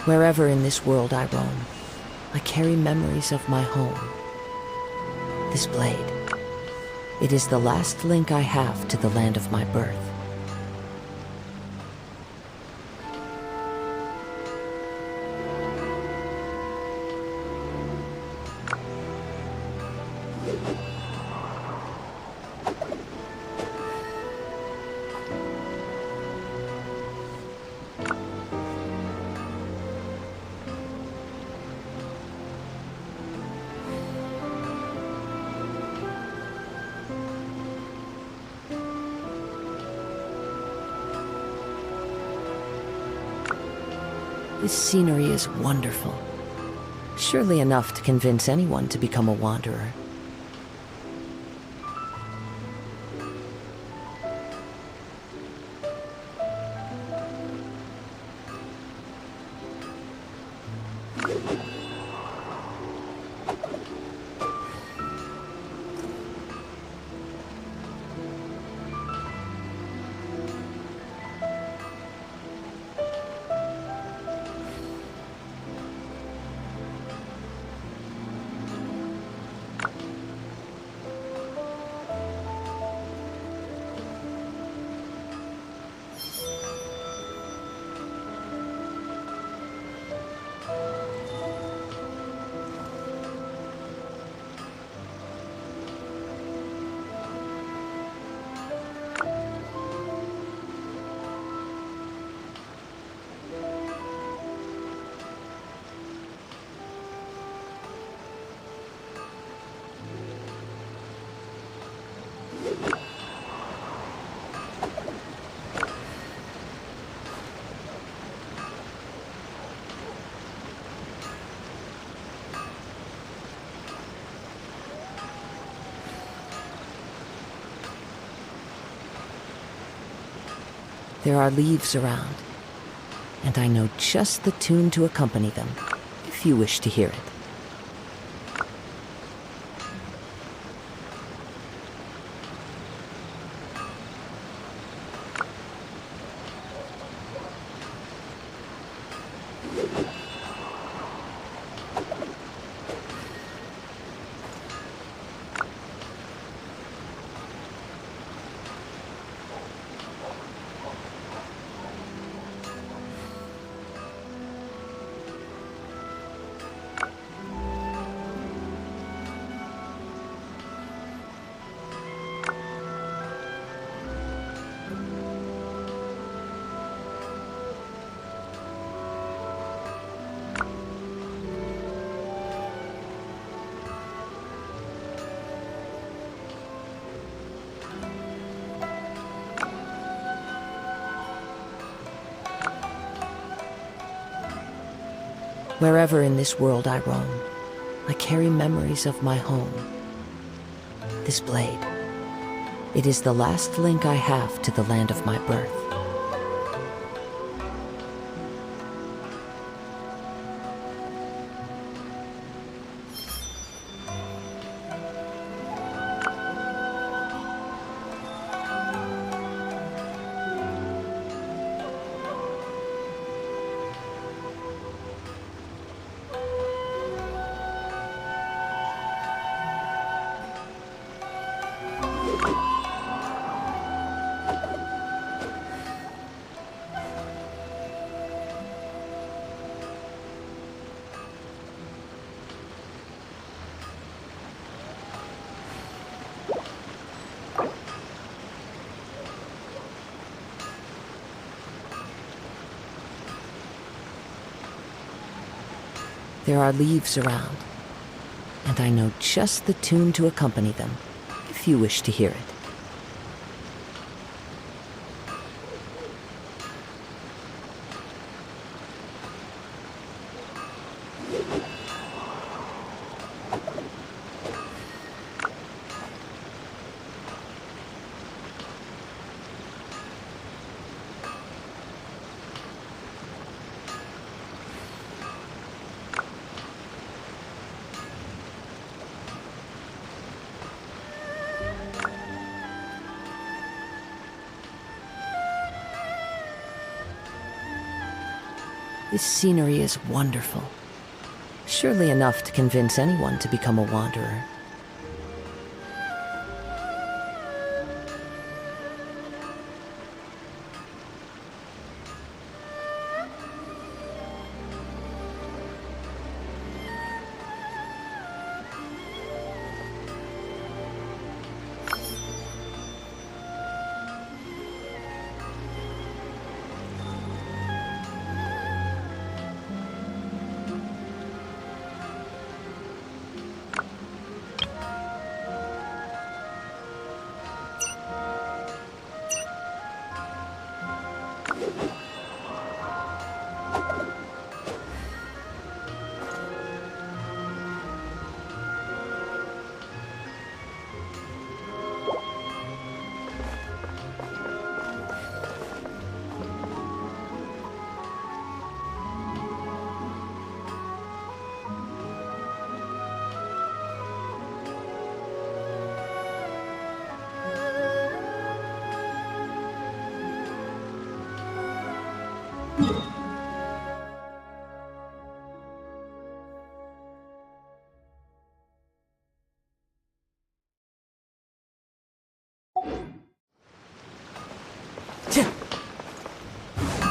Wherever in this world I roam, I carry memories of my home. This blade, it is the last link I have to the land of my birth. This scenery is wonderful. Surely enough to convince anyone to become a wanderer. There are leaves around, and I know just the tune to accompany them, if you wish to hear it. Wherever in this world I roam, I carry memories of my home. This blade, it is the last link I have to the land of my birth. There are leaves around, and I know just the tune to accompany them, if you wish to hear it. This scenery is wonderful. Surely enough to convince anyone to become a wanderer.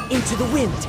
Into the wind!